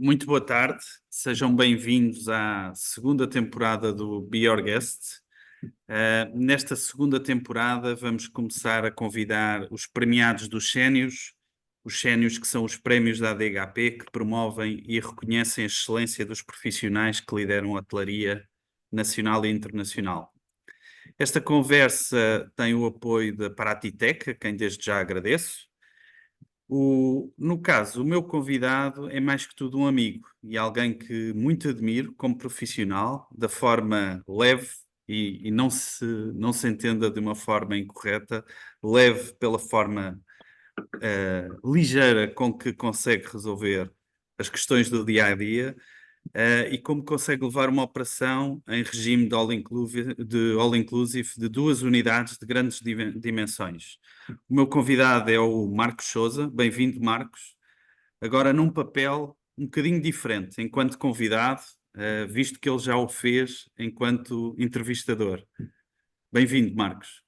Muito boa tarde, sejam bem-vindos à segunda temporada do Be Your Guest. Nesta segunda temporada vamos começar a convidar os premiados dos Sénios, os Sénios que são os prémios da ADHP que promovem e reconhecem a excelência dos profissionais que lideram a hotelaria nacional e internacional. Esta conversa tem o apoio da Paratitec, a quem desde já agradeço. No caso, o meu convidado é mais que tudo um amigo e alguém que muito admiro como profissional, da forma leve e não se entenda de uma forma incorreta, leve pela forma ligeira com que consegue resolver as questões do dia-a-dia e como consegue levar uma operação em regime de all-inclusive de 2 unidades de grandes dimensões. O meu convidado é o Marcos Sousa. Bem-vindo, Marcos. Agora num papel um bocadinho diferente, enquanto convidado, visto que ele já o fez enquanto entrevistador. Bem-vindo, Marcos.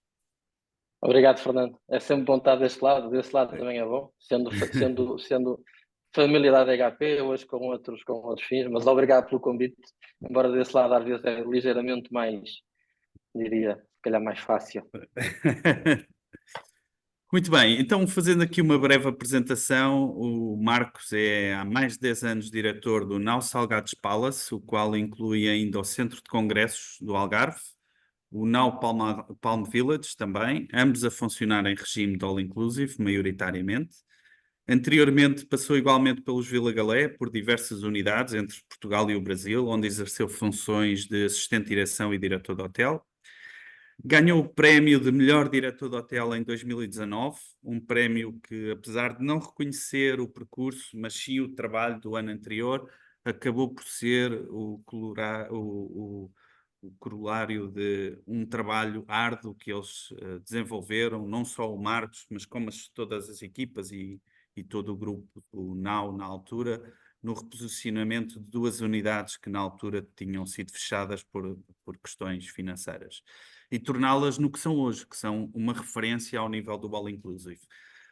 Obrigado, Fernando. É sempre bom estar deste lado também é bom, sendo família da ADHP, hoje com outros fins, mas obrigado pelo convite, embora desse lado às vezes é ligeiramente mais, diria, se calhar mais fácil. Muito bem, então fazendo aqui uma breve apresentação, o Marcos é há mais de 10 anos diretor do Nau Salgados Palace, o qual inclui ainda o Centro de Congressos do Algarve, o Nau Palm Village também, ambos a funcionar em regime de all-inclusive, maioritariamente. Anteriormente passou igualmente pelos Vila Galé, por diversas unidades entre Portugal e o Brasil, onde exerceu funções de assistente de direção e diretor de hotel. Ganhou o prémio de melhor diretor de hotel em 2019, um prémio que, apesar de não reconhecer o percurso, mas sim o trabalho do ano anterior, acabou por ser o corolário de um trabalho árduo que eles desenvolveram, não só o Marcos, mas como todas as equipas e todo o grupo do NAU na altura, no reposicionamento de 2 unidades que na altura tinham sido fechadas por questões financeiras e torná-las no que são hoje, que são uma referência ao nível do All Inclusive.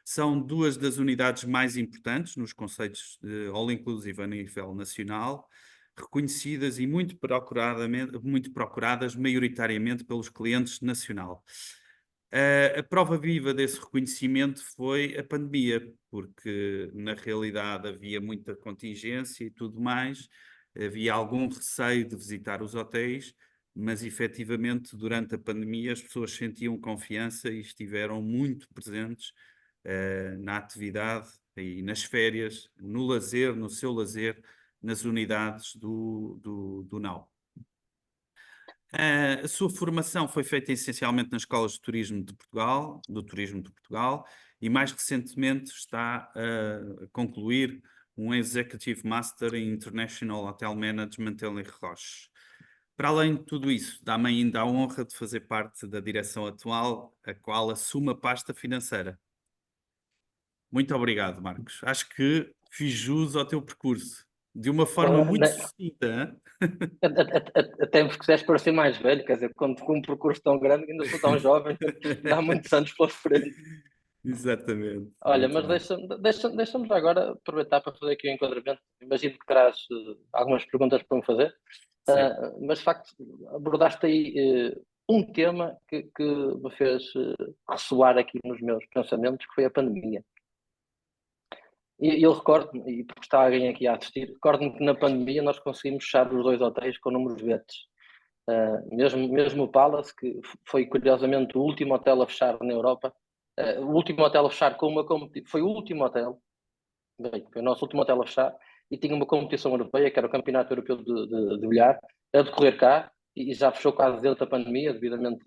São 2 das unidades mais importantes nos conceitos de All Inclusive a nível nacional, reconhecidas e muito procuradas maioritariamente pelos clientes nacional. A prova viva desse reconhecimento foi a pandemia, porque na realidade havia muita contingência e tudo mais, havia algum receio de visitar os hotéis, mas efetivamente durante a pandemia as pessoas sentiam confiança e estiveram muito presentes na atividade e nas férias, no lazer, no seu lazer, nas unidades do NAU. A sua formação foi feita essencialmente nas escolas de turismo de Portugal, e mais recentemente está a concluir um Executive Master em International Hotel Management em Roche. Para além de tudo isso, dá-me ainda a honra de fazer parte da direção atual, a qual assume a pasta financeira. Muito obrigado, Marcos. Acho que fiz jus ao teu percurso, de uma forma muito sucinta. Até me quiseres parecer mais velho, quer dizer, com um percurso tão grande, ainda sou tão jovem, dá muitos anos pela frente. Exatamente. Olha, mas deixa-me agora aproveitar para fazer aqui o enquadramento. Imagino que terás algumas perguntas para me fazer, mas de facto abordaste aí um tema que me fez ressoar aqui nos meus pensamentos, que foi a pandemia. E eu recordo-me, e porque está alguém aqui a assistir, recordo-me que na pandemia nós conseguimos fechar os 2 hotéis com números verdes. Mesmo o Palace, que foi curiosamente o último hotel a fechar na Europa, o último hotel a fechar com uma competição, foi o último hotel, bem, foi o nosso último hotel a fechar, e tinha uma competição europeia, que era o Campeonato Europeu de Bilhar, a decorrer cá, e já fechou quase dentro da pandemia, devidamente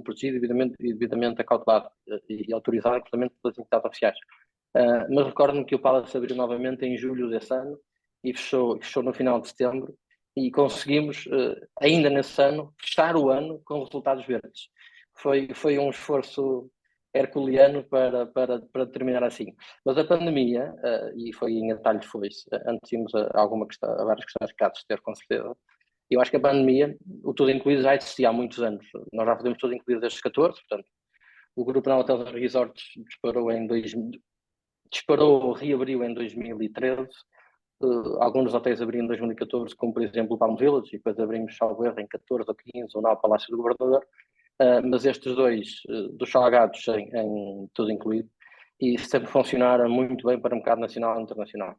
protegido, devidamente acautelado e autorizado, inclusive pelas entidades oficiais. Mas recordo-me que o Palace abriu novamente em julho desse ano e fechou no final de setembro, e conseguimos, ainda nesse ano, fechar o ano com resultados verdes. Foi um esforço herculeano para terminar assim. Mas a pandemia, e foi em detalhes, antes tínhamos a várias questões que há de ter, com certeza. Eu acho que a pandemia, o tudo incluído, já existia há muitos anos. Nós já fazemos tudo incluído desde os 14, portanto, o Grupo Não Hotels e Resorts reabriu em 2013. Alguns hotéis abriram em 2014, como por exemplo o Palm Village, e depois abrimos salvo erro em 14 ou 15, ou na Palácio do Governador. Mas estes dois, dos salgados em tudo incluído, e sempre funcionaram muito bem para o mercado nacional e internacional.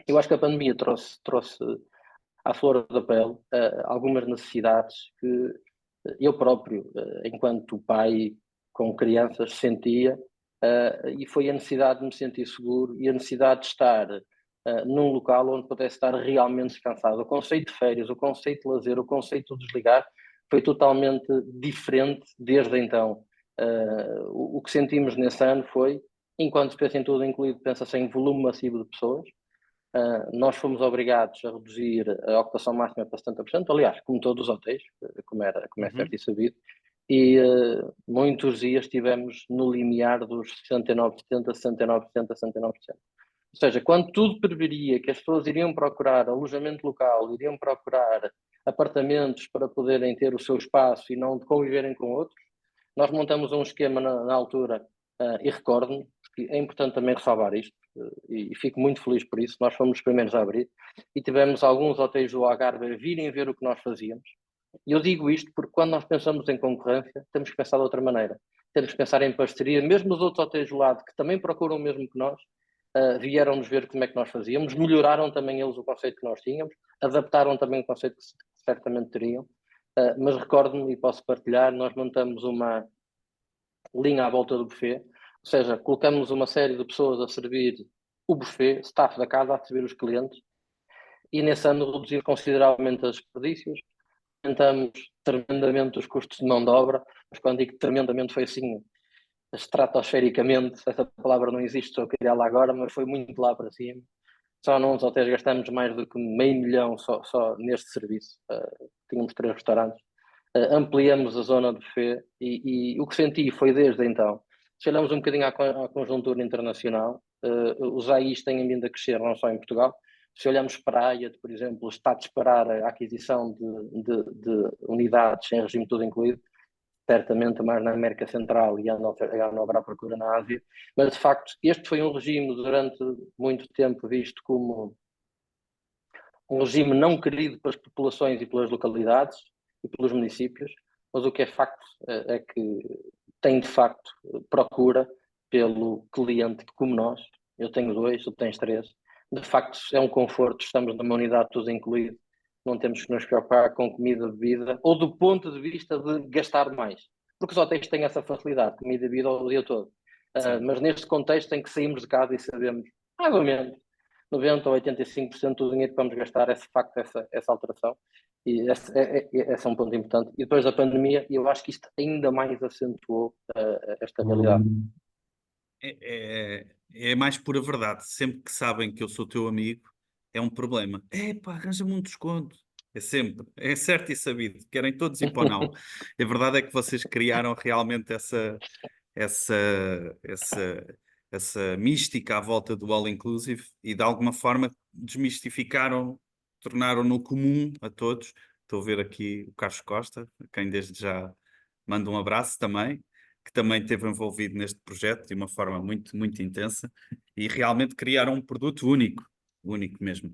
Eu acho que a pandemia trouxe à flor da pele algumas necessidades que eu próprio, enquanto pai com crianças, sentia, e foi a necessidade de me sentir seguro e a necessidade de estar num local onde pudesse estar realmente descansado. O conceito de férias, o conceito de lazer, o conceito de desligar foi totalmente diferente desde então. O que sentimos nesse ano foi, enquanto se pensa em tudo incluído, pensa-se em volume massivo de pessoas. Nós fomos obrigados a reduzir a ocupação máxima para 70%, aliás, como todos os hotéis, como é certo e sabido, e muitos dias estivemos no limiar dos 69%, 69%, 69%. Ou seja, quando tudo preveria que as pessoas iriam procurar alojamento local, iriam procurar apartamentos para poderem ter o seu espaço e não conviverem com outros, nós montamos um esquema na altura, e recordo-me, que é importante também ressalvar isto, e fico muito feliz por isso. Nós fomos os primeiros a abrir e tivemos alguns hotéis do Algarve a virem ver o que nós fazíamos. E eu digo isto porque quando nós pensamos em concorrência, temos que pensar de outra maneira. Temos que pensar em parceria. Mesmo os outros hotéis do lado, que também procuram o mesmo que nós, vieram-nos ver como é que nós fazíamos, melhoraram também eles o conceito que nós tínhamos, adaptaram também o conceito que certamente teriam. Mas recordo-me e posso partilhar, nós montamos uma linha à volta do buffet, ou seja, colocamos uma série de pessoas a servir o buffet, staff da casa a servir os clientes, e nesse ano reduzir consideravelmente os desperdícios, aumentamos tremendamente os custos de mão de obra, mas quando digo tremendamente foi assim, estratosfericamente, essa palavra não existe, estou a criá-la agora, mas foi muito lá para cima. Só nos hotéis gastamos mais do que $500,000 só neste serviço. Tínhamos 3 restaurantes. Ampliamos a zona de buffet e o que senti foi desde então. Se olhamos um bocadinho à conjuntura internacional, os AIs têm vindo a crescer não só em Portugal. Se olhamos para a AIA, por exemplo, está a disparar a aquisição de unidades em regime tudo incluído, certamente mais na América Central e a nova procura na Ásia, mas de facto este foi um regime durante muito tempo visto como um regime não querido pelas populações e pelas localidades e pelos municípios, mas o que é facto é que tem de facto procura pelo cliente como nós. Eu tenho 2, tu tens 3. De facto é um conforto, estamos numa unidade tudo incluído, não temos que nos preocupar com comida, bebida, ou do ponto de vista de gastar mais, porque os hotéis têm essa facilidade, comida e bebida o dia todo. Mas neste contexto em que saímos de casa e sabemos, mais ou menos, 90% ou 85% do dinheiro que vamos gastar é de facto essa alteração. E esse é um ponto importante. E depois da pandemia, eu acho que isto ainda mais acentuou esta realidade. É mais pura verdade. Sempre que sabem que eu sou teu amigo, é um problema. Epá, arranja-me um desconto. É sempre, é certo e sabido. Querem todos ir para o não. A verdade é que vocês criaram realmente essa, essa, essa mística à volta do All Inclusive e de alguma forma desmistificaram, tornaram-no comum a todos. Estou a ver aqui o Carlos Costa, a quem desde já mando um abraço também, que também esteve envolvido neste projeto de uma forma muito, muito intensa e realmente criaram um produto único, único mesmo.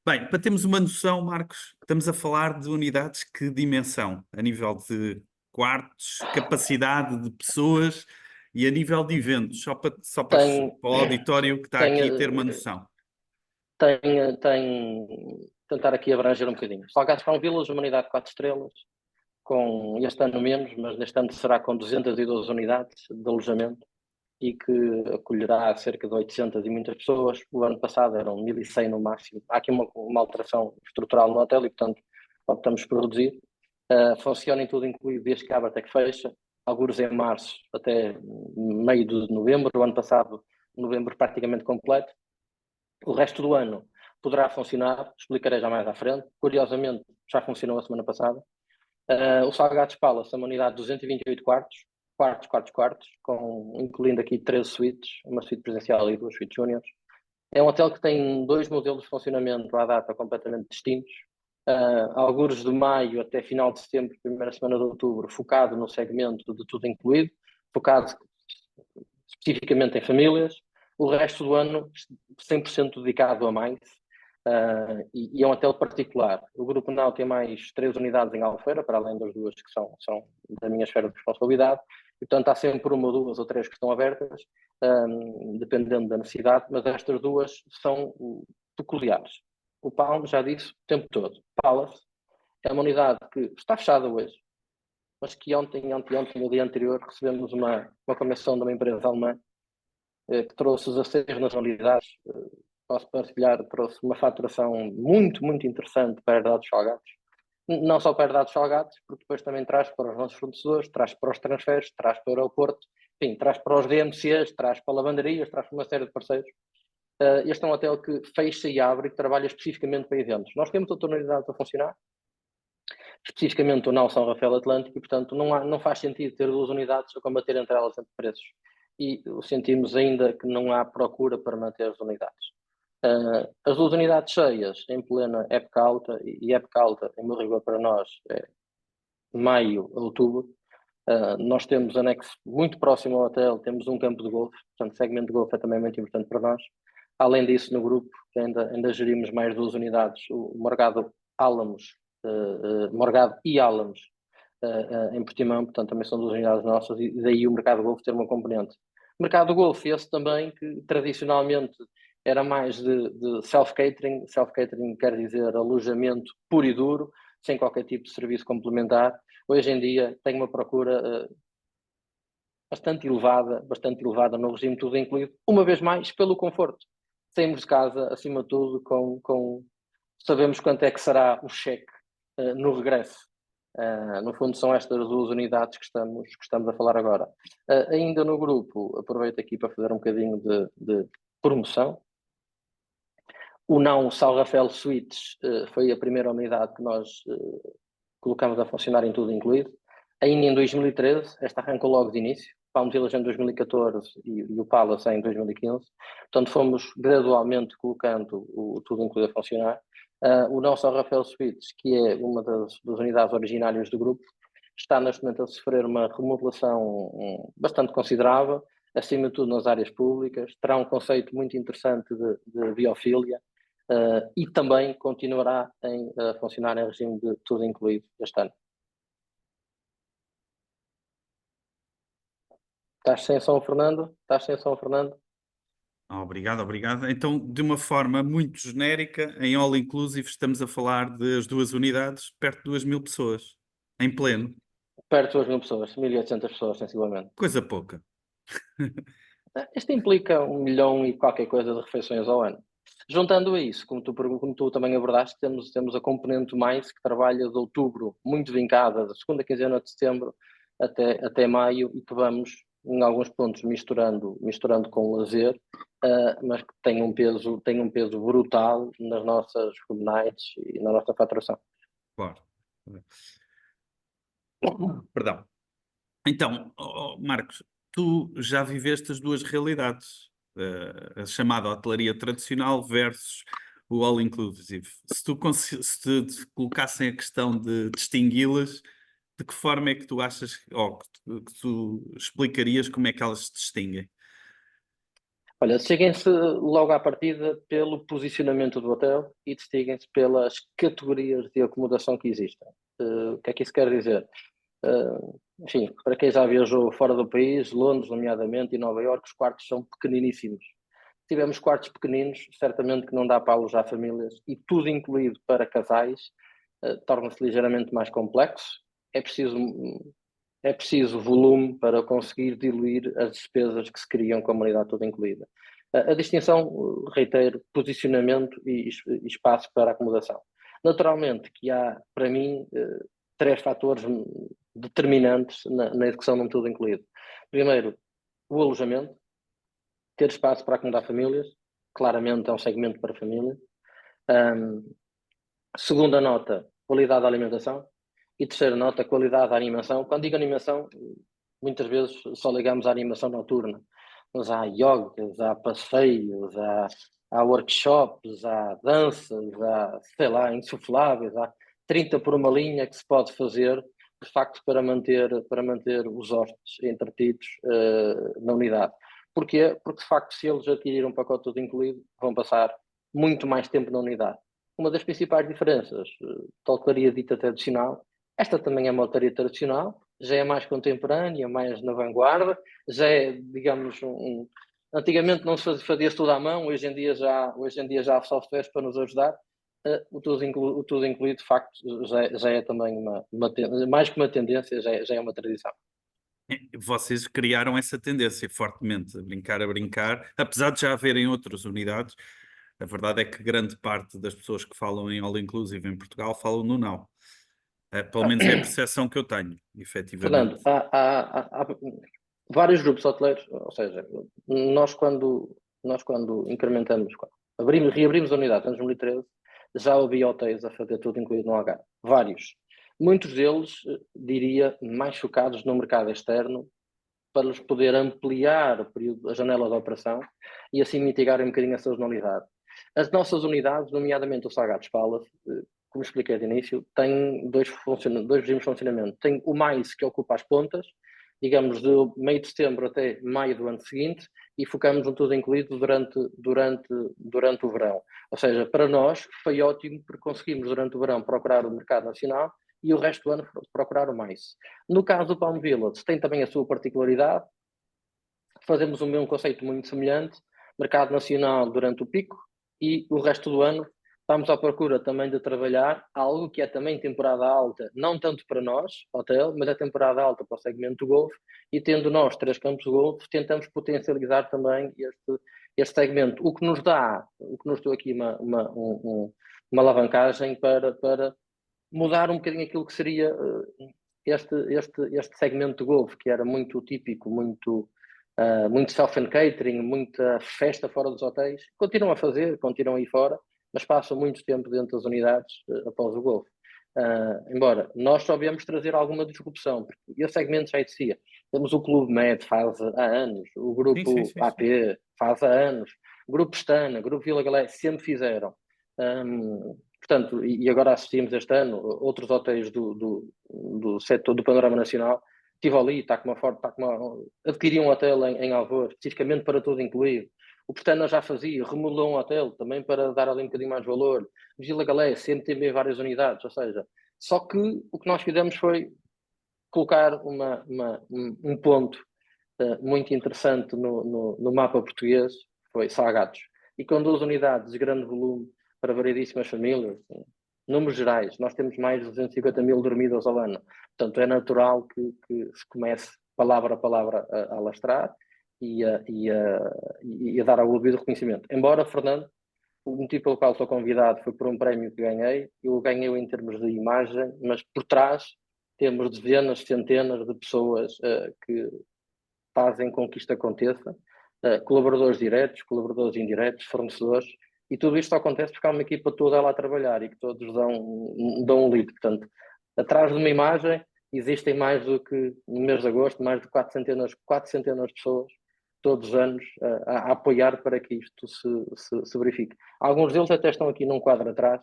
Bem, para termos uma noção, Marcos, estamos a falar de unidades que dimensão, a nível de quartos, capacidade de pessoas E a nível de eventos, só para Tem, o auditório que está tem, aqui ter uma noção. tentar aqui abranger um bocadinho. Salgados para um Village, uma unidade de 4 estrelas, com este ano menos, mas neste ano será com 212 unidades de alojamento e que acolherá cerca de 800 e muitas pessoas. O ano passado eram 1.100 no máximo. Há aqui uma alteração estrutural no hotel e, portanto, optamos por reduzir. Funciona em tudo incluído, desde que abre até que fecha. Alguns em março até meio de novembro. O ano passado, novembro praticamente completo. O resto do ano poderá funcionar, explicarei já mais à frente. Curiosamente, já funcionou a semana passada. O Salgados Palace é uma unidade de 228 quartos, incluindo aqui 13 suítes, uma suíte presencial e 2 suítes júniores. É um hotel que tem 2 modelos de funcionamento à data completamente distintos. Algures de maio até final de setembro, primeira semana de outubro, focado no segmento de tudo incluído, focado especificamente em famílias. O resto do ano 100% dedicado a mais. E é um hotel particular. O Grupo Nau tem mais 3 unidades em Albufeira, para além das 2 que são da minha esfera de responsabilidade. E, portanto, há sempre uma, 2 ou 3 que estão abertas, dependendo da necessidade, mas estas 2 são peculiares. O Palm, já disse, o tempo todo. Palace é uma unidade que está fechada hoje, mas que anteontem, no dia anterior, recebemos uma convenção de uma empresa alemã que trouxe 16 nacionalidades. Posso partilhar, trouxe uma faturação muito, muito interessante para a herdade dos Salgados. Não só para a herdade dos Salgados, porque depois também traz para os nossos fornecedores, traz para os transferes, traz para o aeroporto, enfim, traz para os DMCs, traz para lavanderias, traz para uma série de parceiros. Este é um hotel que fecha e abre e que trabalha especificamente para eventos. Nós temos outra unidade a funcionar, especificamente o Nau São Rafael Atlântico, e portanto não faz sentido ter 2 unidades a combater entre elas entre preços. E sentimos ainda que não há procura para manter as unidades. As 2 unidades cheias em plena época alta, e época alta, em meu rigor para nós, é maio a outubro. Nós temos anexo muito próximo ao hotel, temos um campo de golfe, portanto, o segmento de golfe é também muito importante para nós. Além disso, no grupo, ainda gerimos mais 2 unidades, o Morgado Álamos, Morgado e Álamos, em Portimão, portanto, também são 2 unidades nossas, e daí o mercado de golfe ter uma componente. O mercado de golfe, esse também, que tradicionalmente era mais de self-catering. Self-catering quer dizer alojamento puro e duro, sem qualquer tipo de serviço complementar. Hoje em dia tem uma procura bastante elevada no regime tudo incluído, uma vez mais pelo conforto. Saímos de casa, acima de tudo, sabemos quanto é que será o cheque no regresso. No fundo são estas 2 unidades que estamos a falar agora. Ainda no grupo, aproveito aqui para fazer um bocadinho de promoção. O Não São Rafael Suites foi a primeira unidade que nós colocamos a funcionar em tudo incluído. Ainda em 2013, esta arrancou logo de início, Palm Village em 2014 e o Palace em 2015. Portanto, fomos gradualmente colocando o tudo incluído a funcionar. O Não São Rafael Suites, que é uma das unidades originárias do grupo, está neste momento a sofrer uma remodelação bastante considerável, acima de tudo nas áreas públicas. Terá um conceito muito interessante de biofilia. E também continuará a funcionar em regime de tudo incluído este ano. Estás sem som, Fernando? Estás sem som, Fernando? Obrigado, obrigado. Então, de uma forma muito genérica, em all inclusive, estamos a falar das 2 unidades, perto de 2.000 pessoas, em pleno. Perto de 2.000 pessoas, 1.800 pessoas, sensivelmente. Coisa pouca. Isto implica 1 milhão e qualquer coisa de refeições ao ano. Juntando a isso, como tu também abordaste, temos a componente mais que trabalha de outubro, muito vincada, da segunda quinzena de setembro até maio, e que vamos, em alguns pontos, misturando com o lazer, mas que tem um peso brutal nas nossas room nights e na nossa faturação. Claro. Perdão. Então, Marcos, tu já viveste as 2 realidades, a chamada hotelaria tradicional versus o all-inclusive. Se te colocassem a questão de distingui-las, de que forma é que tu achas, ou que tu explicarias como é que elas se distinguem? Olha, distinguem-se logo à partida pelo posicionamento do hotel e distinguem-se pelas categorias de acomodação que existem. O que é que isso quer dizer? Enfim, para quem já viajou fora do país, Londres, nomeadamente, e Nova Iorque, os quartos são pequeniníssimos. Se tivermos quartos pequeninos, certamente que não dá para alojar famílias, e tudo incluído para casais, torna-se ligeiramente mais complexo. É preciso volume para conseguir diluir as despesas que se criam com a unidade toda incluída. A distinção, reitero, posicionamento e espaço para acomodação. Naturalmente que há, para mim, três fatores determinantes na execução de um tudo incluído. Primeiro, o alojamento, ter espaço para acomodar famílias, claramente é um segmento para família. Segunda nota, qualidade da alimentação. E terceira nota, qualidade da animação. Quando digo animação, muitas vezes só ligamos à animação noturna, mas há yogas, há passeios, há workshops, há danças, há, sei lá, insufláveis, há 30 por uma linha que se pode fazer, de facto, para manter os hóspedes entretidos na unidade. Porquê? Porque, de facto, se eles adquirirem um pacote todo incluído, vão passar muito mais tempo na unidade. Uma das principais diferenças da hotelaria dita tradicional, esta também é uma hotelaria tradicional, já é mais contemporânea, mais na vanguarda, já é, digamos, antigamente não se fazia tudo à mão, hoje em dia já há softwares para nos ajudar. O tudo incluído, de facto, já é também mais que uma tendência, já é uma tradição. Vocês criaram essa tendência fortemente, a brincar, apesar de já haverem outras unidades. A verdade é que grande parte das pessoas que falam em All Inclusive em Portugal falam no não. Pelo menos é a percepção que eu tenho, efetivamente. Fernando, há vários grupos hoteleiros, ou seja, nós quando incrementamos, reabrimos a unidade em 2013, já havia hotéis a fazer tudo incluído no Algarve. Vários. Muitos deles, diria, mais focados no mercado externo, para nos poder ampliar a janela de operação e assim mitigar um bocadinho a sazonalidade. As nossas unidades, nomeadamente o Salgados Palace, como expliquei de início, tem dois regimes de funcionamento. Tem o mais, que ocupa as pontas, digamos, de meio de setembro até maio do ano seguinte, e focamos no tudo incluído durante o verão. Ou seja, para nós foi ótimo porque conseguimos durante o verão procurar o mercado nacional e o resto do ano procurar o mais. No caso do Palm Village, tem também a sua particularidade, fazemos o mesmo conceito muito semelhante, mercado nacional durante o pico e o resto do ano estamos à procura também de trabalhar algo que é também temporada alta, não tanto para nós, hotel, mas é temporada alta para o segmento do golfe, e tendo nós 3 campos de golfe, tentamos potencializar também este segmento, o que nos deu aqui uma alavancagem para mudar um bocadinho aquilo que seria este segmento de golfe, que era muito típico, muito self-catering, muita festa fora dos hotéis. Continuam a fazer, continuam a ir fora, mas passam muito tempo dentro das unidades após o golfe. Embora nós só viemos trazer alguma disrupção, porque esse segmento já existia. Temos o Clube Med faz há anos, o grupo Sim. AP faz há anos, o grupo Stana, o grupo Vila Galé sempre fizeram. Portanto, e agora assistimos este ano outros hotéis do setor do panorama nacional. Estive ali, adquiri um hotel em Alvor, especificamente para tudo incluído. O Pestana já fazia, remodelou um hotel também para dar ali um bocadinho mais valor. Vila Galé sempre teve várias unidades, ou seja, só que o que nós fizemos foi colocar um ponto muito interessante no mapa português, foi Salgados. E com 2 unidades de grande volume para variedíssimas famílias, números gerais, nós temos mais de 250 mil dormidas ao ano. Portanto, é natural que se comece palavra a palavra a alastrar e a dar ao devido reconhecimento. Embora, Fernando, o motivo pelo qual sou convidado foi por um prémio que ganhei. Eu ganhei em termos de imagem, mas por trás temos dezenas, centenas de pessoas que fazem com que isto aconteça, colaboradores diretos, colaboradores indiretos, fornecedores, e tudo isto acontece porque há uma equipa toda lá a trabalhar e que todos dão um lead. Portanto, atrás de uma imagem existem mais do que, no mês de agosto, mais de 4 centenas de pessoas, todos os anos, a apoiar para que isto se verifique. Alguns deles até estão aqui num quadro atrás,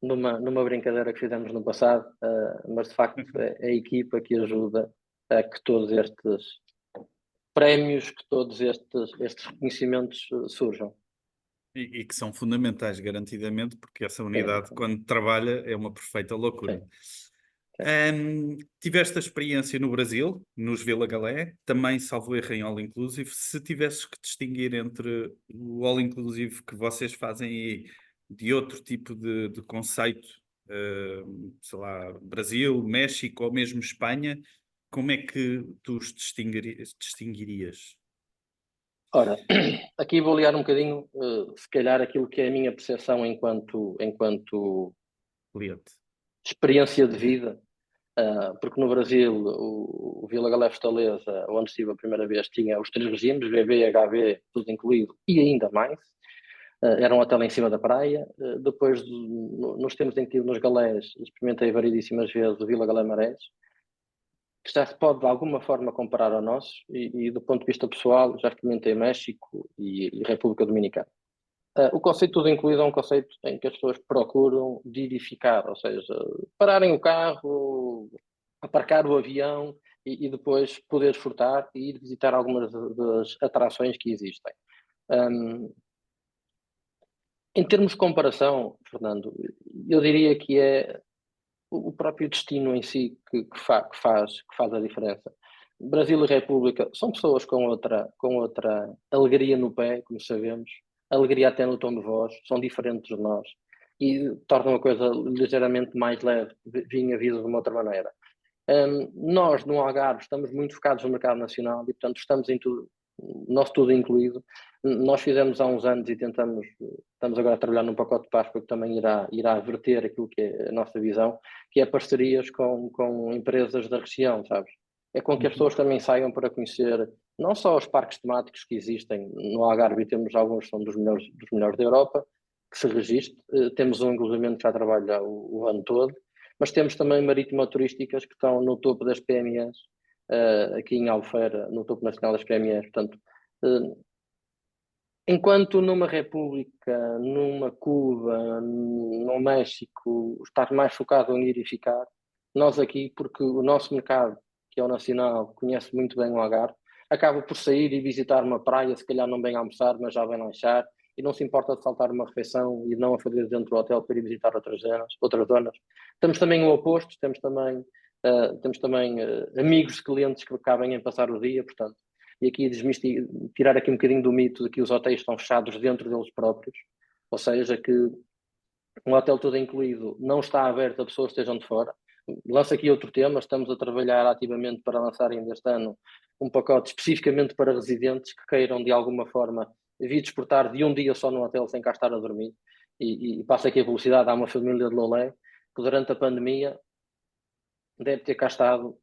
numa brincadeira que fizemos no passado, mas de facto é a equipa que ajuda a que todos estes prémios, que todos estes reconhecimentos surjam. E que são fundamentais, garantidamente, porque essa Sim, unidade, quando trabalha, é uma perfeita loucura. sim. Tiveste a experiência no Brasil, nos Vila Galé, também salvo erro em All Inclusive. Se tivesses que distinguir entre o All Inclusive que vocês fazem aí de outro tipo de conceito, sei lá, Brasil, México ou mesmo Espanha, como é que tu os distinguirias? Ora, aqui vou ligar um bocadinho, se calhar, aquilo que é a minha percepção enquanto Cliente. experiência de vida, porque no Brasil o Vila Galé Fortaleza, onde estive a primeira vez, tinha os 3 regimes, BB, HB, tudo incluído, e ainda mais. Era um hotel em cima da praia. Depois, nos tempos em que estive nos Galés, experimentei variedíssimas vezes o Vila Galé Marés, que já se pode de alguma forma comparar ao nosso, e do ponto de vista pessoal, já experimentei México e República Dominicana. O conceito tudo incluído é um conceito em que as pessoas procuram edificar, ou seja, pararem o carro, aparcar o avião e depois poder desfrutar e ir visitar algumas das atrações que existem. Em termos de comparação, Fernando, eu diria que é o próprio destino em si que faz a diferença. Brasil e República são pessoas com outra alegria no pé, como sabemos, alegria até no tom de voz, são diferentes de nós e tornam a coisa ligeiramente mais leve, vinha vida de uma outra maneira. Nós, no Algarve, estamos muito focados no mercado nacional e, portanto, estamos em tudo, nosso tudo incluído. Nós fizemos há uns anos e estamos agora a trabalhar num pacote de Páscoa que também irá verter aquilo que é a nossa visão, que é parcerias com empresas da região, sabes? É com que as pessoas também saiam para conhecer não só os parques temáticos que existem no Algarve, e temos alguns que são dos melhores da Europa, que se registre. Temos um inclusive que já trabalha o ano todo, mas temos também marítimo-turísticas que estão no topo das PMEs, aqui em Albufeira, no topo nacional das PMEs. Portanto, enquanto numa República, numa Cuba, no México, estar mais focado em ir e ficar, nós aqui, porque o nosso mercado, que é o nacional, conhece muito bem o Algarve, acaba por sair e visitar uma praia, se calhar não vem almoçar, mas já vem lanchar, e não se importa de saltar uma refeição e não a fazer dentro do hotel para ir visitar outras zonas. Temos também o oposto, temos também amigos, clientes que acabem em passar o dia, portanto, e aqui tirar aqui um bocadinho do mito de que os hotéis estão fechados dentro deles próprios, ou seja, que um hotel todo incluído não está aberto a pessoas que estejam de fora. Lanço aqui outro tema, estamos a trabalhar ativamente para lançar ainda este ano um pacote especificamente para residentes que queiram de alguma forma vir despertar de um dia só no hotel sem cá estar a dormir, e passa aqui a velocidade. Há uma família de Lolé que durante a pandemia deve ter cá estado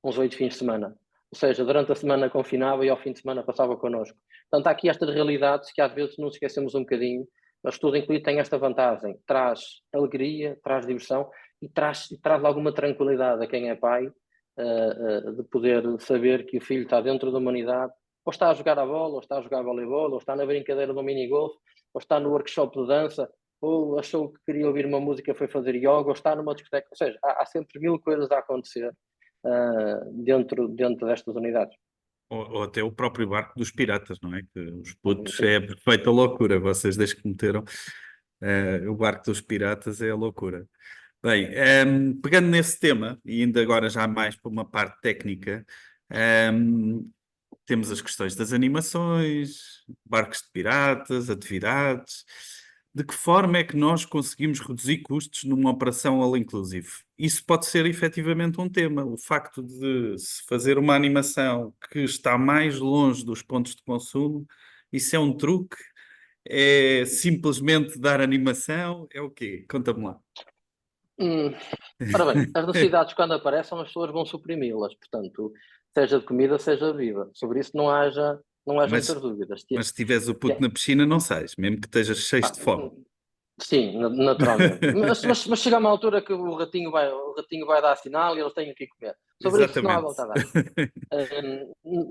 uns 8 fins de semana. Ou seja, durante a semana confinava e ao fim de semana passava connosco. Portanto, há aqui estas realidades que às vezes não esquecemos um bocadinho, mas tudo incluído tem esta vantagem. Traz alegria, traz diversão e traz alguma tranquilidade a quem é pai, de poder saber que o filho está dentro da humanidade, ou está a jogar a bola, ou está a jogar voleibol, ou está na brincadeira do minigolf, ou está no workshop de dança, ou achou que queria ouvir uma música, foi fazer yoga, ou está numa discoteca. Ou seja, há sempre mil coisas a acontecer dentro destas unidades. Ou até o próprio barco dos piratas, não é? Que os putos é a perfeita loucura. Vocês desde que meteram o barco dos piratas é a loucura. Bem, pegando nesse tema, e indo agora já mais para uma parte técnica, temos as questões das animações, barcos de piratas, atividades. De que forma é que nós conseguimos reduzir custos numa operação all inclusive? Isso pode ser efetivamente um tema. O facto de se fazer uma animação que está mais longe dos pontos de consumo, isso é um truque? É simplesmente dar animação? É o quê? Conta-me lá. Ora bem, as necessidades quando aparecem, as pessoas vão suprimi-las, portanto, seja de comida, seja de bebida. Sobre isso não haja muitas Mas, dúvidas. mas se tiveres o puto na piscina, não sais, mesmo que estejas cheio Ah, de fome. sim, naturalmente. Mas chega uma altura que o ratinho vai dar sinal e eles têm que ir comer. Sobre isso não há Exatamente. volta a dar.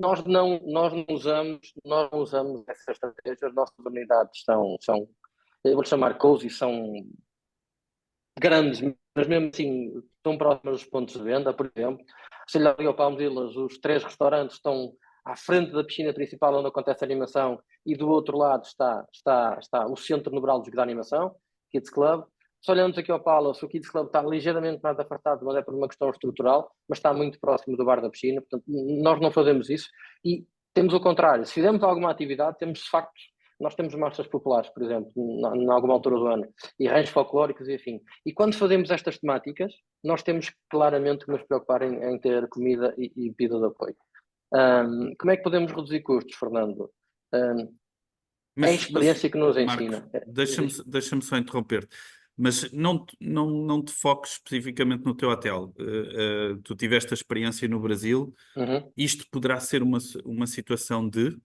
Nós não usamos essa estratégia. As nossas unidades são, eu vou chamar cozy, são grandes, mas mesmo assim estão próximas dos pontos de venda. Por exemplo, se olhar ali ao Palmeiras, os 3 restaurantes estão à frente da piscina principal onde acontece a animação, e do outro lado está o Centro Neurálgico da Animação, Kids Club. Se olhamos aqui ao Palace, o Kids Club está ligeiramente mais afastado, mas é por uma questão estrutural, mas está muito próximo do bar da piscina, portanto, nós não fazemos isso e temos o contrário. Se fizermos alguma atividade, temos de facto, nós temos marchas populares, por exemplo, em alguma altura do ano, e ranchos folclóricos e afim. E quando fazemos estas temáticas, nós temos claramente que nos preocupar em ter comida e bebida de apoio. Como é que podemos reduzir custos, Fernando? É a experiência que nos Marco, ensina. deixa-me só interromper. Mas não te foques especificamente no teu hotel. Tu tiveste a experiência no Brasil. Uhum. Isto poderá ser uma situação de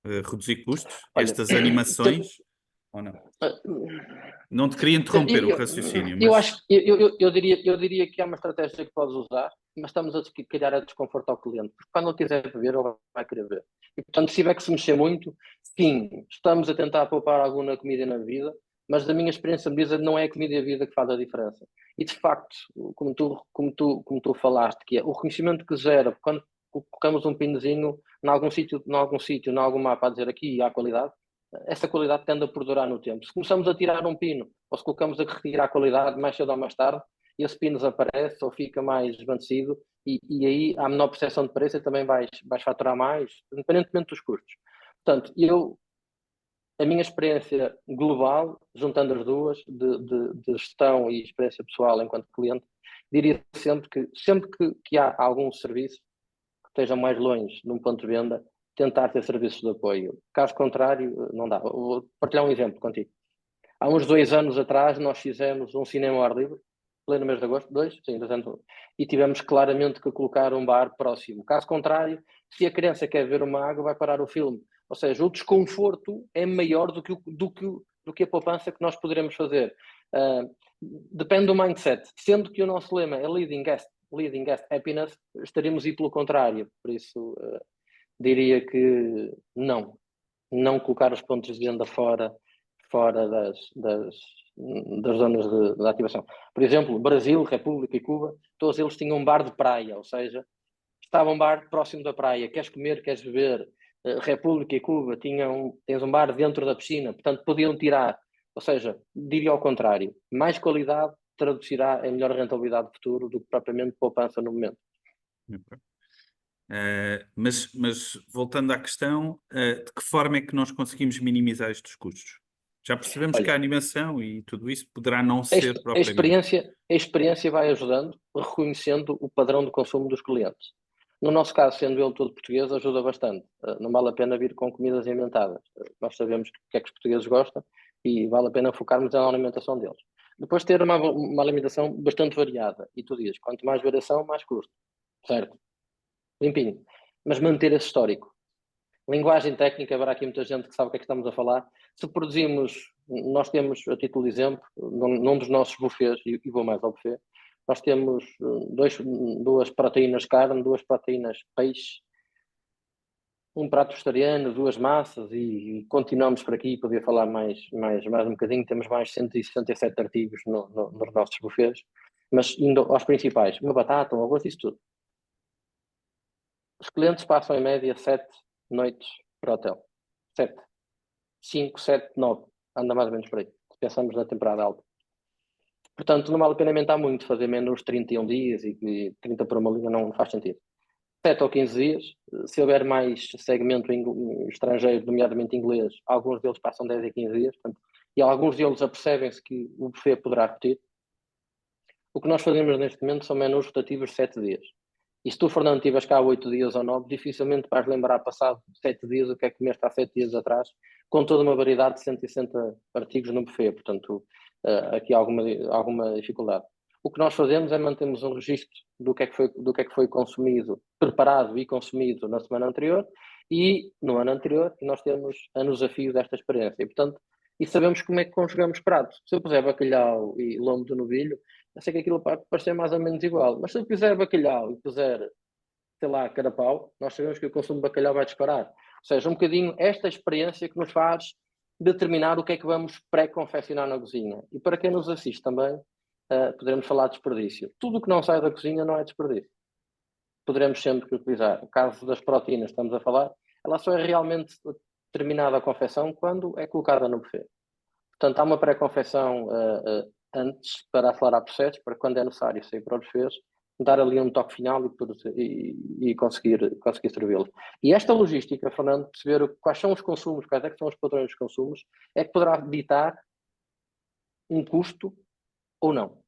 reduzir custos? Olha, Estas animações? Ou não? Não te queria interromper o raciocínio, eu mas... acho, eu diria que é uma estratégia que podes usar, mas estamos a criar a desconforto ao cliente, porque quando ele quiser ver, ele vai querer ver. E, portanto, se tiver que se mexer muito, sim, estamos a tentar poupar alguma comida e na vida, mas da minha experiência me diz que não é a comida e a vida que faz a diferença. E, de facto, como tu falaste, que é o reconhecimento que gera, quando colocamos um pinozinho em algum sítio, em algum mapa a dizer aqui há qualidade, essa qualidade tende a perdurar no tempo. Se começamos a tirar um pino, ou se colocamos a retirar a qualidade mais cedo ou mais tarde, esse pino desaparece ou fica mais desvanecido e aí há menor percepção de preço e também vais faturar mais, independentemente dos custos. Portanto, a minha experiência global, juntando as duas, de gestão e experiência pessoal enquanto cliente, diria sempre que há algum serviço que esteja mais longe de um ponto de venda, tentar ter serviços de apoio. Caso contrário, não dá. Vou partilhar um exemplo contigo. Há uns 2 anos atrás, nós fizemos um cinema ao ar livre, pleno mês de agosto, 2 anos, e tivemos claramente que colocar um bar próximo. Caso contrário, se a criança quer ver uma água, vai parar o filme. Ou seja, o desconforto é maior do que a poupança que nós poderemos fazer. Depende do mindset. Sendo que o nosso lema é leading guest happiness, estaríamos a ir pelo contrário. Por isso, diria que não colocar os pontos de venda fora das zonas de ativação. Por exemplo, Brasil, República e Cuba, todos eles tinham um bar de praia, ou seja, estava um bar próximo da praia, queres comer, queres beber. República e Cuba tens um bar dentro da piscina, portanto podiam tirar, ou seja, diria ao contrário, mais qualidade traduzirá em melhor rentabilidade futuro do que propriamente poupança no momento. Okay. Mas voltando à questão, de que forma é que nós conseguimos minimizar estes custos? Já percebemos que a animação e tudo isso poderá não ser propriamente... A experiência vai ajudando, reconhecendo o padrão de consumo dos clientes. No nosso caso, sendo ele todo português, ajuda bastante. Não vale a pena vir com comidas inventadas. Nós sabemos o que é que os portugueses gostam e vale a pena focarmos na alimentação deles. Depois ter uma alimentação bastante variada. E tu dizes, quanto mais variação, mais custo. Certo? Limpinho. Mas manter esse histórico. Linguagem técnica, haverá aqui muita gente que sabe o que é que estamos a falar. Se produzimos, nós temos, a título de exemplo, num dos nossos buffets, e vou mais ao buffet, nós temos 2 proteínas de carne, 2 proteínas de peixe, um prato vegetariano, 2 massas e continuamos por aqui, podia falar mais um bocadinho, temos mais 167 artigos nos nossos buffets, mas indo aos principais, uma batata, um arroz, isso tudo. Os clientes passam em média 7 noites para o hotel. 7. 5, 7, 9. Anda mais ou menos por aí. Se pensamos na temporada alta. Portanto, não vale a pena aumentar muito, fazer menos 31 dias e 30 por uma linha não faz sentido. 7 ou 15 dias. Se houver mais segmento estrangeiro, nomeadamente inglês, alguns deles passam 10 e 15 dias. Portanto, e alguns deles apercebem-se que o buffet poderá repetir. O que nós fazemos neste momento são menus rotativos de 7 dias. E se tu, Fernando, estiveres cá 8 dias ou 9, dificilmente vais lembrar, passado 7 dias, o que é que comeste há 7 dias atrás, com toda uma variedade de 160 artigos no buffet. Portanto, aqui há alguma dificuldade. O que nós fazemos é mantermos um registro do que é que foi consumido, preparado e consumido na semana anterior e no ano anterior, e nós temos anos a fio desta experiência. E, portanto, sabemos como é que conjugamos pratos. Se eu puser bacalhau e lombo de novilho, eu sei que aquilo pode parecer mais ou menos igual, mas se eu fizer bacalhau e puser, sei lá, carapau, nós sabemos que o consumo de bacalhau vai disparar. Ou seja, um bocadinho esta experiência que nos faz determinar o que é que vamos pré-confeccionar na cozinha. E para quem nos assiste também, poderemos falar de desperdício. Tudo o que não sai da cozinha não é desperdício. Poderemos sempre utilizar. O caso das proteínas, estamos a falar, ela só é realmente terminada a confecção quando é colocada no buffet. Portanto, há uma pré-confecção antes para acelerar processos, para quando é necessário sair para os fez, dar ali um toque final e conseguir servi-lo. E esta logística, Fernando, perceber quais são os consumos, quais é que são os padrões dos consumos, é que poderá ditar um custo ou não.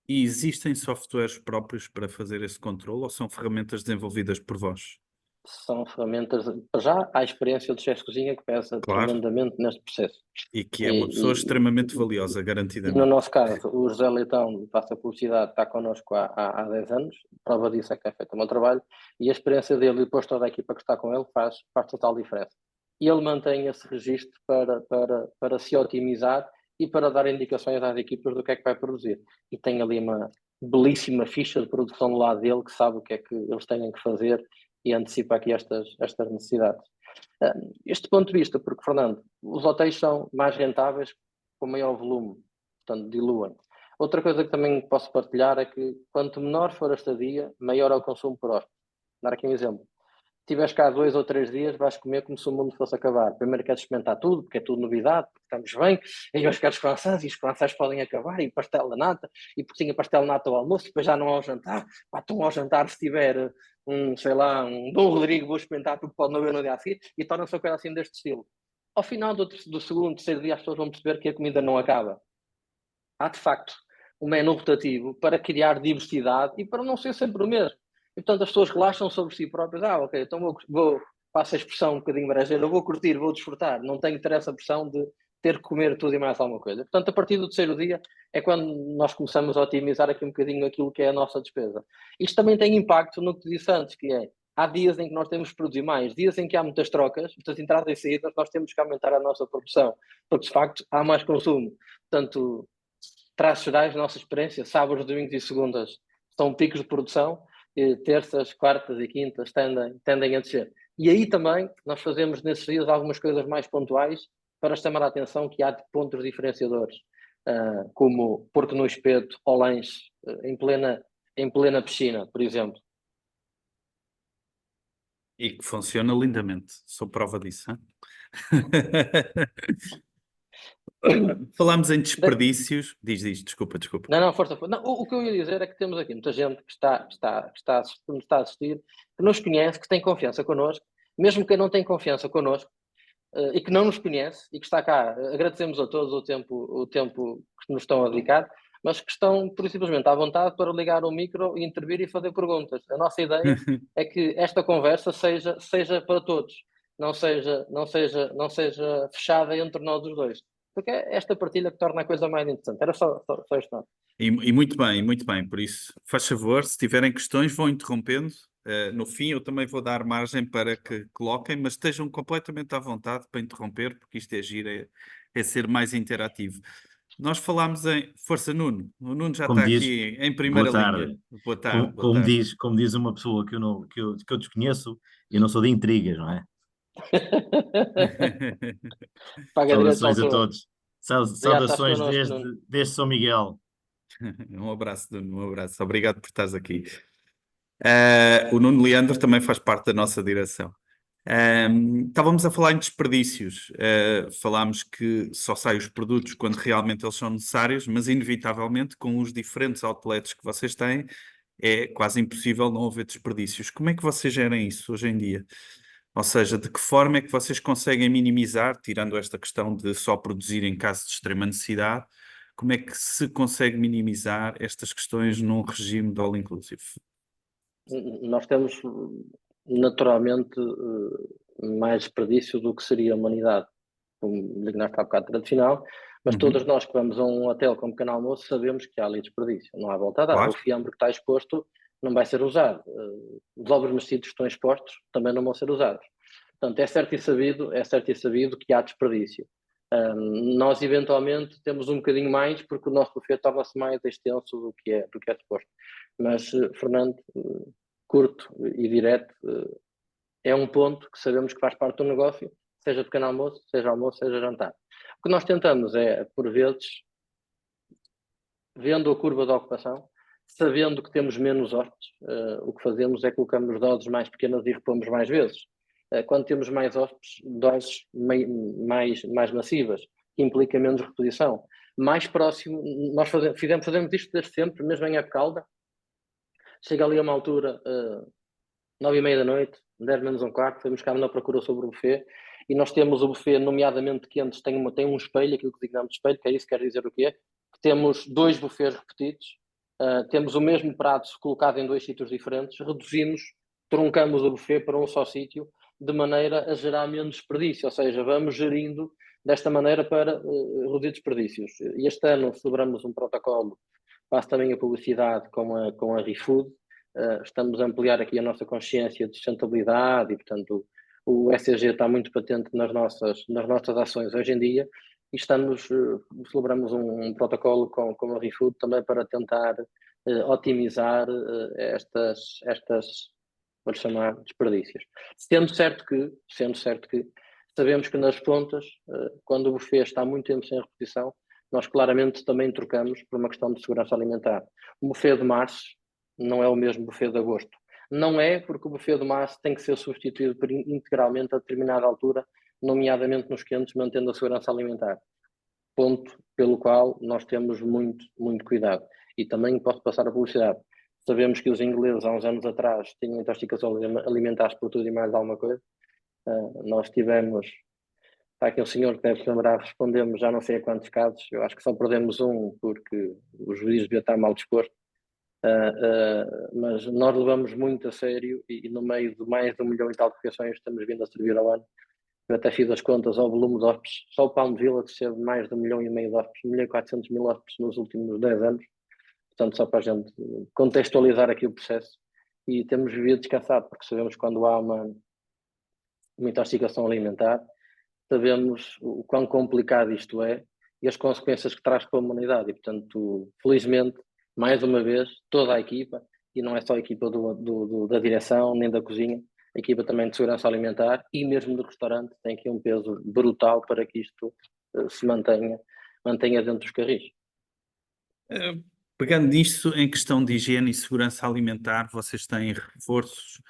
E existem softwares próprios para fazer esse controle ou são ferramentas desenvolvidas por vós? São ferramentas, para já, há a experiência do chefe de cozinha que pesa Claro. tremendamente neste processo. E que é uma pessoa extremamente valiosa, garantidamente. E no nosso caso, o José Leitão, faça a publicidade, está connosco há 10 anos, prova disso é que é feito o meu trabalho, e a experiência dele e depois toda a equipa que está com ele faz total diferença. E ele mantém esse registro para se otimizar e para dar indicações às equipas do que é que vai produzir. E tem ali uma belíssima ficha de produção do lado dele, que sabe o que é que eles têm que fazer e antecipa aqui estas necessidades. Este ponto de vista, porque, Fernando, os hotéis são mais rentáveis com maior volume, portanto, diluem. Outra coisa que também posso partilhar é que quanto menor for a estadia, maior é o consumo por hóspede. Vou dar aqui um exemplo. Se estiveres cá 2 ou 3 dias, vais comer como se o mundo fosse acabar. Primeiro queres experimentar tudo, porque é tudo novidade, porque estamos bem, e vais ficar os croissants, e os croissants podem acabar, e pastel de nata, e porque tinha pastel de nata ao almoço, depois já não ao jantar. Pá, estão ao jantar se tiver sei lá, um Dom Rodrigo, vou experimentar porque pode não haver no dia a seguir, e torna-se uma coisa assim deste estilo. Ao final do segundo, terceiro dia, as pessoas vão perceber que a comida não acaba. Há, de facto, um menu rotativo para criar diversidade e para não ser sempre o mesmo. E, portanto, as pessoas relaxam sobre si próprias. Ok, então passo a expressão um bocadinho brejeira, vou curtir, vou desfrutar. Não tenho que ter essa pressão de ter que comer tudo e mais alguma coisa. Portanto, a partir do terceiro dia é quando nós começamos a otimizar aqui um bocadinho aquilo que é a nossa despesa. Isto também tem impacto no que te disse antes, que é, há dias em que nós temos que produzir mais, dias em que há muitas trocas, muitas entradas e saídas, nós temos que aumentar a nossa produção, porque de facto há mais consumo. Portanto, traços gerais, nossa experiência, sábados, domingos e segundas são picos de produção, e terças, quartas e quintas tendem a descer. E aí também nós fazemos nesses dias algumas coisas mais pontuais para chamar a atenção que há pontos diferenciadores, como porco no espeto ou lanche em plena piscina, por exemplo. E que funciona lindamente, sou prova disso. Hein? Falámos em desperdícios. Diz, desculpa. Não, força. Não, o que eu ia dizer é que temos aqui muita gente que está a assistir, que nos conhece, que tem confiança connosco, mesmo quem não tem confiança connosco, e que não nos conhece e que está cá. Agradecemos a todos o tempo que nos estão a dedicar, mas que estão, por simplesmente, à vontade para ligar o micro e intervir e fazer perguntas. A nossa ideia é que esta conversa seja para todos, não seja fechada entre nós os dois. Porque é esta partilha que torna a coisa mais interessante. Era só isto. E muito bem. Por isso, faz favor, se tiverem questões, vão interrompendo. No fim, eu também vou dar margem para que coloquem, mas estejam completamente à vontade para interromper, porque isto é giro, é ser mais interativo. Nós falámos em... Força, Nuno. O Nuno já está aqui em primeira linha. Boa tarde. Como diz uma pessoa que eu desconheço, eu não sou de intrigas, não é? Saudações a todos. Saudações desde São Miguel. Um abraço, Nuno, um abraço. Obrigado por estares aqui. O Nuno Leandro também faz parte da nossa direção. Estávamos a falar em desperdícios. Falámos que só saem os produtos quando realmente eles são necessários, mas inevitavelmente com os diferentes outlets que vocês têm, é quase impossível não haver desperdícios. Como é que vocês gerem isso hoje em dia? Ou seja, de que forma é que vocês conseguem minimizar, tirando esta questão de só produzir em caso de extrema necessidade, como é que se consegue minimizar estas questões num regime de all-inclusive? Nós temos naturalmente mais desperdício do que seria a humanidade, como lignaste há bocado tradicional, mas todos nós que vamos a um hotel com um pequeno almoço sabemos que há ali desperdício, não há volta a dar. Claro. O fiambre que está exposto não vai ser usado, os ovos mexidos que estão expostos também não vão ser usados. Portanto, é certo e sabido que há desperdício. Nós eventualmente temos um bocadinho mais porque o nosso buffet torna-se mais extenso do que é suposto. Mas, Fernando, curto e direto, é um ponto que sabemos que faz parte do negócio, seja pequeno almoço, seja jantar. O que nós tentamos é, por vezes, vendo a curva da ocupação, sabendo que temos menos hóspedes, o que fazemos é colocamos doses mais pequenas e repomos mais vezes. Quando temos mais hóspedes, doses mais massivas, que implica menos reposição. mais próximo, nós fazemos isto desde sempre, mesmo em época alta. Chega ali a uma altura, 9h30 da noite, 10 menos um quarto, fomos cá na procura sobre o buffet, e nós temos o buffet, nomeadamente quentes, tem um espelho, aquilo que designamos de espelho, que é isso, quer dizer o quê? Que temos 2 buffets repetidos, temos o mesmo prato colocado em 2 sítios diferentes, reduzimos, truncamos o buffet para um só sítio, de maneira a gerar menos desperdício, ou seja, vamos gerindo desta maneira para reduzir desperdícios. E este ano celebramos um protocolo, faço também a publicidade com a ReFood. Estamos a ampliar aqui a nossa consciência de sustentabilidade e, portanto, o ESG está muito patente nas nossas ações hoje em dia, e celebramos um protocolo com a ReFood também para tentar otimizar estas vou-lhe chamar, desperdícios. Sendo certo que sabemos que nas pontas, quando o buffet está muito tempo sem repetição, nós claramente também trocamos por uma questão de segurança alimentar. O buffet de março não é o mesmo buffet de agosto. Não é porque o buffet de março tem que ser substituído integralmente a determinada altura, nomeadamente nos quentes, mantendo a segurança alimentar. Ponto pelo qual nós temos muito, muito cuidado. E também posso passar a publicidade. Sabemos que os ingleses, há uns anos atrás, tinham intoxicações alimentares por tudo e mais alguma coisa. Nós tivemos... Está aqui um senhor que deve se lembrar, respondemos já não sei a quantos casos. Eu acho que só perdemos um porque o juiz devia estar mal disposto. Mas nós levamos muito a sério, e no meio de mais de 1 milhão e tal de refeições estamos vindo a servir ao ano. Eu até fiz as contas ao volume de hóspedes. Só o Palm Village teve mais de 1,5 milhão de hóspedes, 1.400.000 hóspedes nos últimos 10 anos. Portanto, só para a gente contextualizar aqui o processo. E temos vivido descansado, porque sabemos quando há uma intoxicação alimentar, sabemos o quão complicado isto é e as consequências que traz para a humanidade. E, portanto, felizmente, mais uma vez, toda a equipa, e não é só a equipa da direção nem da cozinha, a equipa também de segurança alimentar e mesmo do restaurante tem aqui um peso brutal para que isto se mantenha dentro dos carris. Pegando nisto, em questão de higiene e segurança alimentar, vocês têm reforços,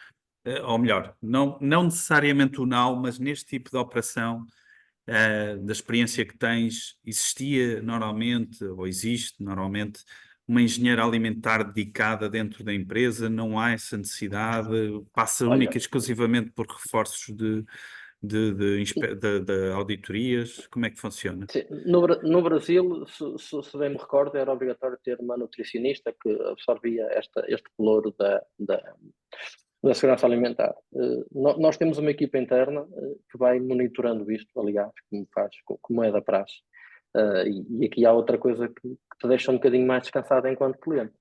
ou melhor, não necessariamente o NAU, mas neste tipo de operação, da experiência que tens, existia normalmente, ou existe normalmente, uma engenheira alimentar dedicada dentro da empresa? Não há essa necessidade? Passa única e exclusivamente por reforços de auditoриas? Como é que funciona? Sim, no Brasil, se bem me recordo, era obrigatório ter uma nutricionista que absorvia este pelouro da segurança alimentar. Nós temos uma equipa interna que vai monitorando isto, aliás, como é da praxe. E aqui há outra coisa que te deixa um bocadinho mais descansado enquanto cliente.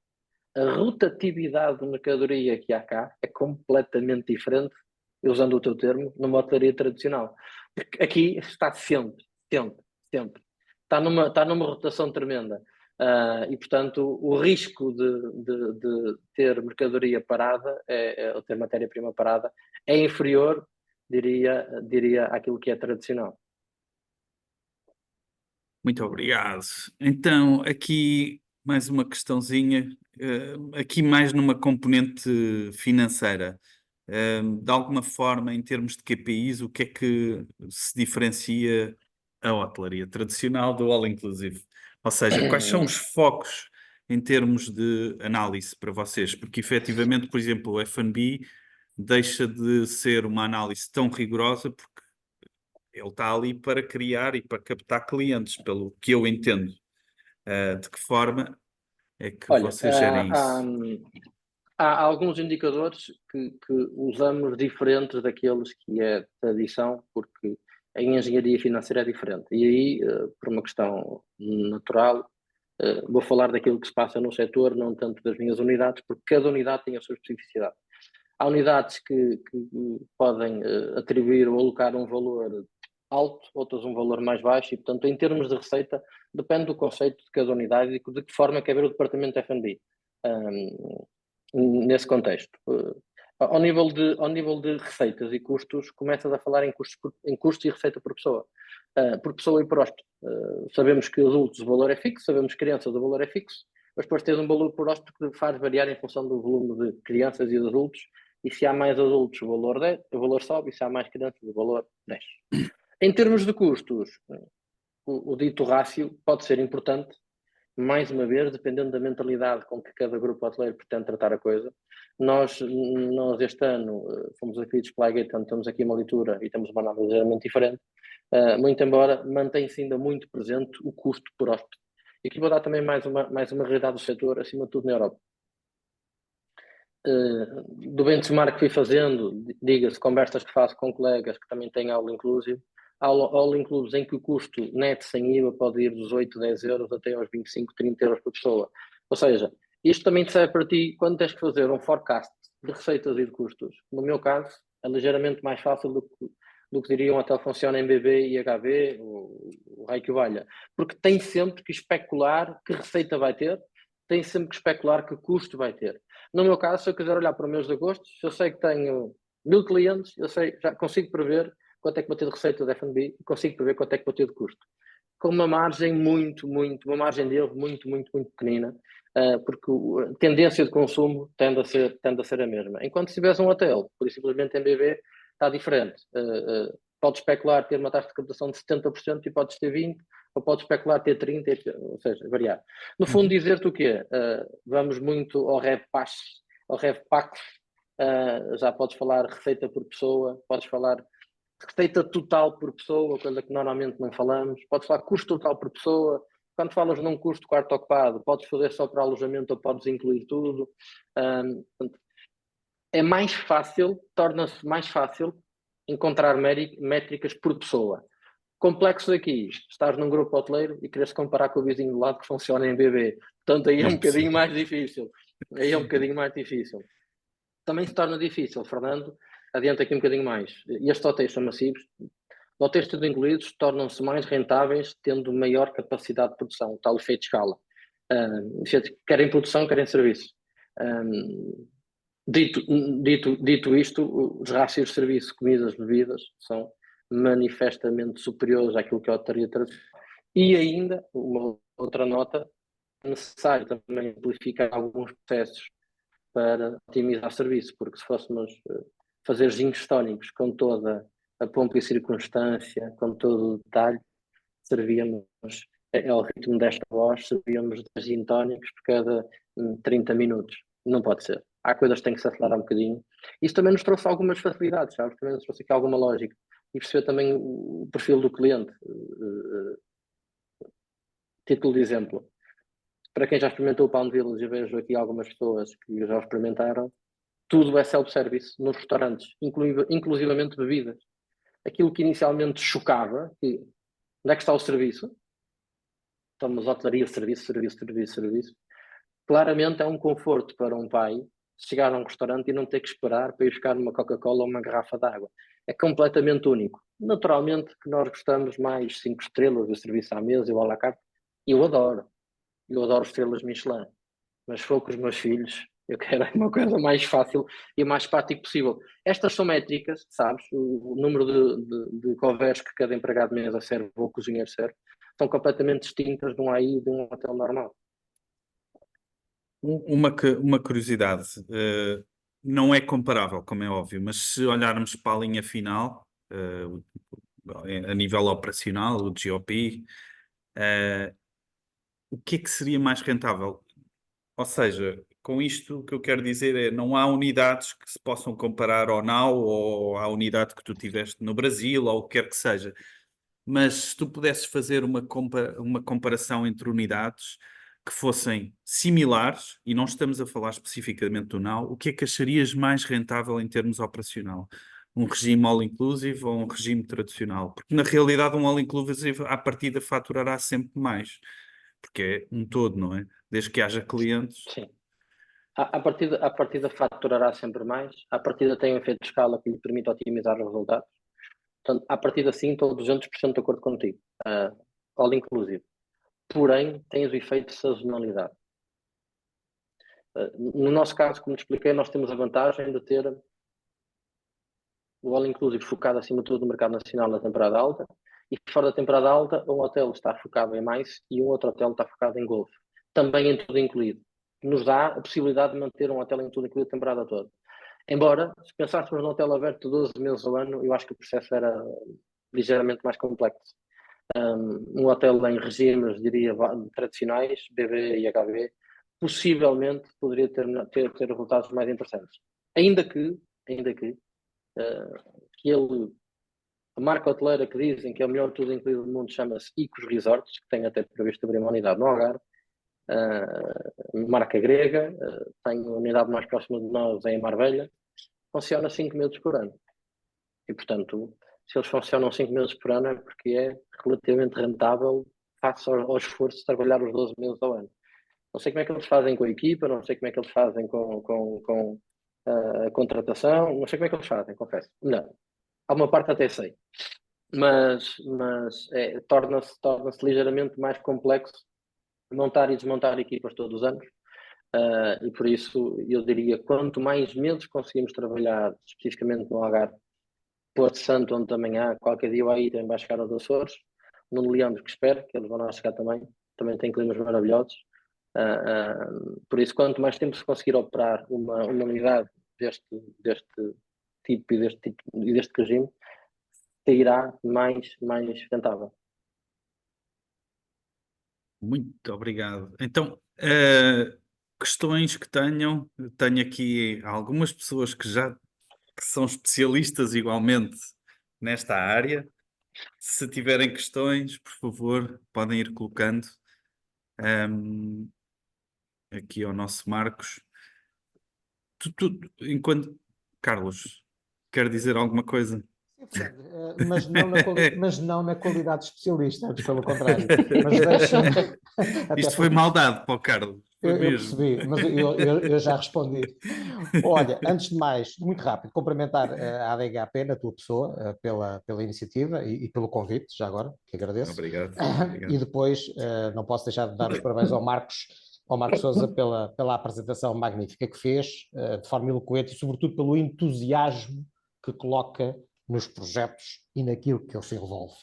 A rotatividade de mercadoria que há cá é completamente diferente, usando o teu termo, numa hotelaria tradicional. Porque aqui está sempre. Está numa rotação tremenda. E, portanto, o risco de ter mercadoria parada, ou ter matéria-prima parada, é inferior, diria, àquilo que é tradicional. Muito obrigado. Então, aqui mais uma questãozinha, aqui mais numa componente financeira. De alguma forma, em termos de KPIs, o que é que se diferencia a hotelaria tradicional do All Inclusive? Ou seja, quais são os focos em termos de análise para vocês? Porque efetivamente, por exemplo, o F&B deixa de ser uma análise tão rigorosa porque ele está ali para criar e para captar clientes, pelo que eu entendo. De que forma é que vocês gerem isso? Há alguns indicadores que usamos diferentes daqueles que é tradição, porque a engenharia financeira é diferente. E aí, por uma questão natural, vou falar daquilo que se passa no setor, não tanto das minhas unidades, porque cada unidade tem a sua especificidade. Há unidades que podem atribuir ou alocar um valor alto, outras um valor mais baixo, e, portanto, em termos de receita, depende do conceito de cada unidade e de que forma quer ver o departamento de F&B. Nesse contexto. Ao nível de receitas e custos, começas a falar em custos e receita por pessoa. Por pessoa e por hóspede. Sabemos que adultos o valor é fixo, sabemos que crianças o valor é fixo, mas depois tens um valor por hóspede que faz variar em função do volume de crianças e de adultos, e se há mais adultos o valor sobe, e se há mais crianças o valor desce. Em termos de custos, o dito rácio pode ser importante, mais uma vez, dependendo da mentalidade com que cada grupo hoteleiro pretende tratar a coisa. Nós este ano, fomos aqui pela Gaetan, temos aqui uma leitura e temos uma análise ligeiramente diferente, muito embora mantém-se ainda muito presente o custo por hóspede. E aqui vou dar também mais uma realidade do setor, acima de tudo na Europa. Do benchmark que fui fazendo, diga-se, conversas que faço com colegas que também têm all inclusive, all inclusive em que o custo net sem IVA pode ir dos 8, 10 euros até aos 25, 30 euros por pessoa. Ou seja, isto também te serve para ti quando tens que fazer um forecast de receitas e de custos. No meu caso, é ligeiramente mais fácil do que diria um hotel funciona em BB e HB, o raio que o valha. Porque tem sempre que especular que receita vai ter, tem sempre que especular que custo vai ter. No meu caso, se eu quiser olhar para o mês de agosto, se eu sei que tenho 1000 clientes, eu sei, já consigo prever quanto é que vou ter de receita de F&B e consigo prever quanto é que vou ter de custo. Com uma margem uma margem de erro muito pequenina, porque a tendência de consumo tende a ser a mesma. Enquanto se tiveres um hotel, por simplesmente em BV, está diferente. Podes especular ter uma taxa de captação de 70% e podes ter 20%, ou podes especular ter 30%, ou seja, variar. No fundo, dizer-te o quê? Vamos muito ao RevPAX, já podes falar receita por pessoa, podes falar receita total por pessoa, coisa que normalmente não falamos, podes falar custo total por pessoa. Quando falas num custo quarto ocupado, podes fazer só para alojamento ou podes incluir tudo. É mais fácil, torna-se mais fácil encontrar métricas por pessoa. Complexo aqui, estás num grupo hoteleiro e queres comparar com o vizinho do lado que funciona em BB. Portanto, aí é um bocadinho mais difícil. Também se torna difícil, Fernando, adianta aqui um bocadinho mais. Estes hotéis são massivos, hotéis tudo incluídos tornam-se mais rentáveis tendo maior capacidade de produção, tal efeito de escala. Quer em produção, quer em serviço. Dito isto, os rácios de serviço, comidas, bebidas, são manifestamente superiores àquilo que a hotelaria tradicional. E ainda, uma outra nota, é necessário também simplificar alguns processos para otimizar o serviço, porque se fôssemos fazer gins tónicos com toda a pompa e circunstância, com todo o detalhe, servíamos, ao ritmo desta voz, servíamos 10 gin tónicos por cada 30 minutos. Não pode ser. Há coisas que têm que se acelerar um bocadinho. Isso também nos trouxe algumas facilidades, sabes? Também nos trouxe aqui alguma lógica. E perceber também o perfil do cliente. Título de exemplo. Para quem já experimentou o Pound Village, eu vejo aqui algumas pessoas que já o experimentaram, tudo é self-service nos restaurantes, inclusivamente bebidas. Aquilo que inicialmente chocava, que onde é que está o serviço? Estamos hotelaria, serviço. Claramente é um conforto para um pai chegar a um restaurante e não ter que esperar para ir buscar uma Coca-Cola ou uma garrafa de água. É completamente único. Naturalmente que nós gostamos mais 5 estrelas do serviço à mesa e o à la carte. Eu adoro estrelas Michelin, mas se for com os meus filhos, eu quero uma coisa mais fácil e o mais prático possível. Estas são métricas, sabes? O número de couveres que cada empregado de mesa serve ou cozinheiro serve, são completamente distintas de um AI e de um hotel normal. Uma curiosidade, não é comparável, como é óbvio, mas se olharmos para a linha final, a nível operacional, o GOP, o que é que seria mais rentável? Ou seja, com isto o que eu quero dizer é não há unidades que se possam comparar ao Now ou à unidade que tu tiveste no Brasil ou o que quer que seja. Mas se tu pudesses fazer uma comparação entre unidades que fossem similares, e não estamos a falar especificamente do Now, o que é que acharias mais rentável em termos operacional? Um regime all-inclusive ou um regime tradicional? Porque na realidade um all-inclusive à partida faturará sempre mais, porque é um todo, não é? Desde que haja clientes. Sim. A partida faturará sempre mais, a partida tem um efeito de escala que lhe permite otimizar os resultados. Portanto, a partida sim, estou 200% de acordo contigo, all inclusive. Porém, tem o efeito de sazonalidade. No nosso caso, como te expliquei, nós temos a vantagem de ter o all inclusive focado acima de tudo no mercado nacional na temporada alta, e fora da temporada alta, um hotel está focado em mais e um outro hotel está focado em golfe. Também em tudo incluído. Nos dá a possibilidade de manter um hotel em tudo incluído a temporada toda. Embora, se pensássemos num hotel aberto 12 meses ao ano, eu acho que o processo era ligeiramente mais complexo. Um hotel em regimes, diria, tradicionais, BB e HB, possivelmente poderia ter resultados mais interessantes. Ainda que a marca hoteleira que dizem que é o melhor tudo incluído do mundo chama-se Icos Resorts, que tem até previsto abrir uma unidade no Algarve, marca grega, tem uma unidade mais próxima de nós em Marbella, funciona 5 meses por ano. E, portanto, se eles funcionam 5 meses por ano é porque é relativamente rentável face ao esforço de trabalhar os 12 meses ao ano. Não sei como é que eles fazem com a equipa, não sei como é que eles fazem com a contratação, não sei como é que eles fazem, confesso. Não. Há uma parte até sei. Mas torna-se ligeiramente mais complexo montar e desmontar equipas todos os anos. E por isso eu diria, quanto mais meses conseguimos trabalhar especificamente no Algarve, Porto Santo, onde também há, qualquer dia aí também vai chegar aos Açores, no Leandro, que espero, que eles vão lá chegar também tem climas maravilhosos. Por isso, quanto mais tempo se conseguir operar uma unidade deste tipo e deste regime, sairá mais rentável. Muito obrigado. Então, questões que tenham, tenho aqui algumas pessoas que são especialistas igualmente nesta área. Se tiverem questões, por favor, podem ir colocando aqui ao nosso Marcos. Enquanto Carlos, quer dizer alguma coisa? Sim, Fernando, mas não na qualidade de especialista, antes pelo contrário. Mas deixa-me. Isto foi maldade para o Carlos. Eu percebi, mas eu já respondi. Olha, antes de mais, muito rápido, cumprimentar a ADHP na tua pessoa pela iniciativa e pelo convite, já agora, que agradeço. Obrigado. E depois, não posso deixar de dar os parabéns ao Marcos Sousa pela apresentação magnífica que fez, de forma eloquente e, sobretudo, pelo entusiasmo que coloca nos projetos e naquilo que ele se envolve.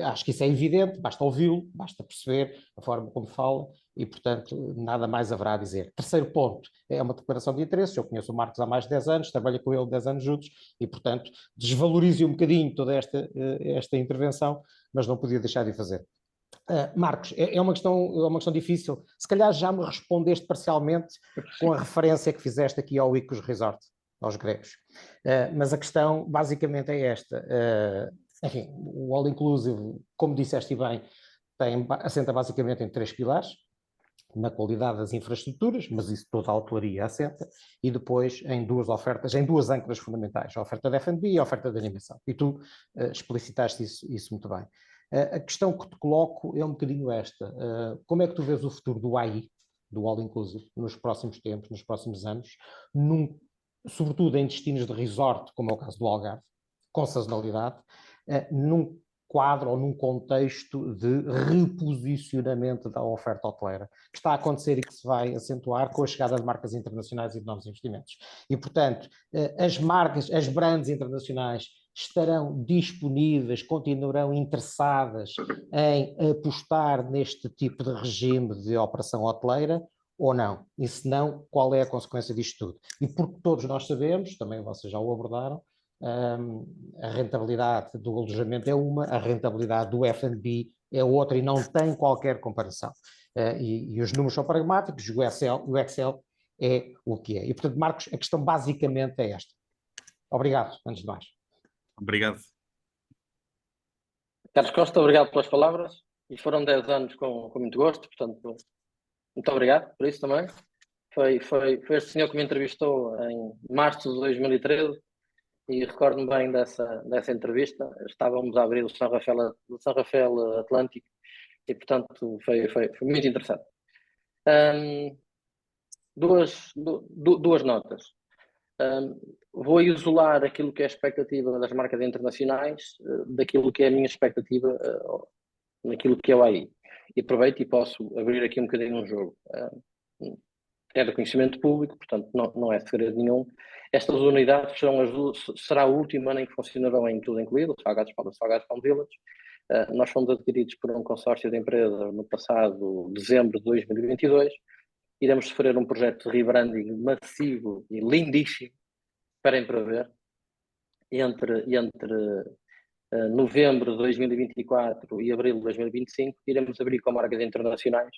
Acho que isso é evidente, basta ouvi-lo, basta perceber a forma como fala e, portanto, nada mais haverá a dizer. Terceiro ponto, é uma declaração de interesses. Eu conheço o Marcos há mais de 10 anos, trabalho com ele 10 anos juntos e, portanto, desvalorizo um bocadinho toda esta intervenção, mas não podia deixar de fazer. Marcos, é uma questão difícil. Se calhar já me respondeste parcialmente com a referência que fizeste aqui ao Icos Resort, aos gregos. Mas a questão basicamente é esta. Enfim, o All Inclusive, como disseste bem, assenta basicamente em 3 pilares: na qualidade das infraestruturas, mas isso toda a hotelaria assenta, e depois em 2 ofertas, em 2 âncoras fundamentais, a oferta de F&B e a oferta de animação. E tu explicitaste isso muito bem. A questão que te coloco é um bocadinho esta. Como é que tu vês o futuro do AI, do All Inclusive, nos próximos tempos, nos próximos anos, sobretudo em destinos de resort, como é o caso do Algarve, com sazonalidade, num quadro ou num contexto de reposicionamento da oferta hoteleira, que está a acontecer e que se vai acentuar com a chegada de marcas internacionais e de novos investimentos. E, portanto, as brands internacionais estarão disponíveis, continuarão interessadas em apostar neste tipo de regime de operação hoteleira ou não? E se não, qual é a consequência disto tudo? E porque todos nós sabemos, também vocês já o abordaram, a rentabilidade do alojamento é uma, a rentabilidade do F&B é outra e não tem qualquer comparação. E os números são pragmáticos, o Excel é o que é. E, portanto, Marcos, a questão basicamente é esta. Obrigado, antes de mais. Obrigado. Carlos Costa, obrigado pelas palavras. E foram 10 anos com muito gosto, portanto, muito obrigado por isso também. Foi este senhor que me entrevistou em março de 2013 e recordo-me bem dessa entrevista. Estávamos a abrir o São Rafael Atlântico e, portanto, foi muito interessante. Duas notas. Vou isolar aquilo que é a expectativa das marcas internacionais daquilo que é a minha expectativa naquilo que é o AI. E aproveito e posso abrir aqui um bocadinho um jogo. É de conhecimento público, portanto não é segredo nenhum. Estas unidades será o último ano em que funcionarão em tudo incluído, Salgados Palm Village. Nós fomos adquiridos por um consórcio de empresas no passado dezembro de 2022. Iremos sofrer um projeto de rebranding massivo e lindíssimo, esperem para ver, entre novembro de 2024 e abril de 2025, iremos abrir com marcas internacionais.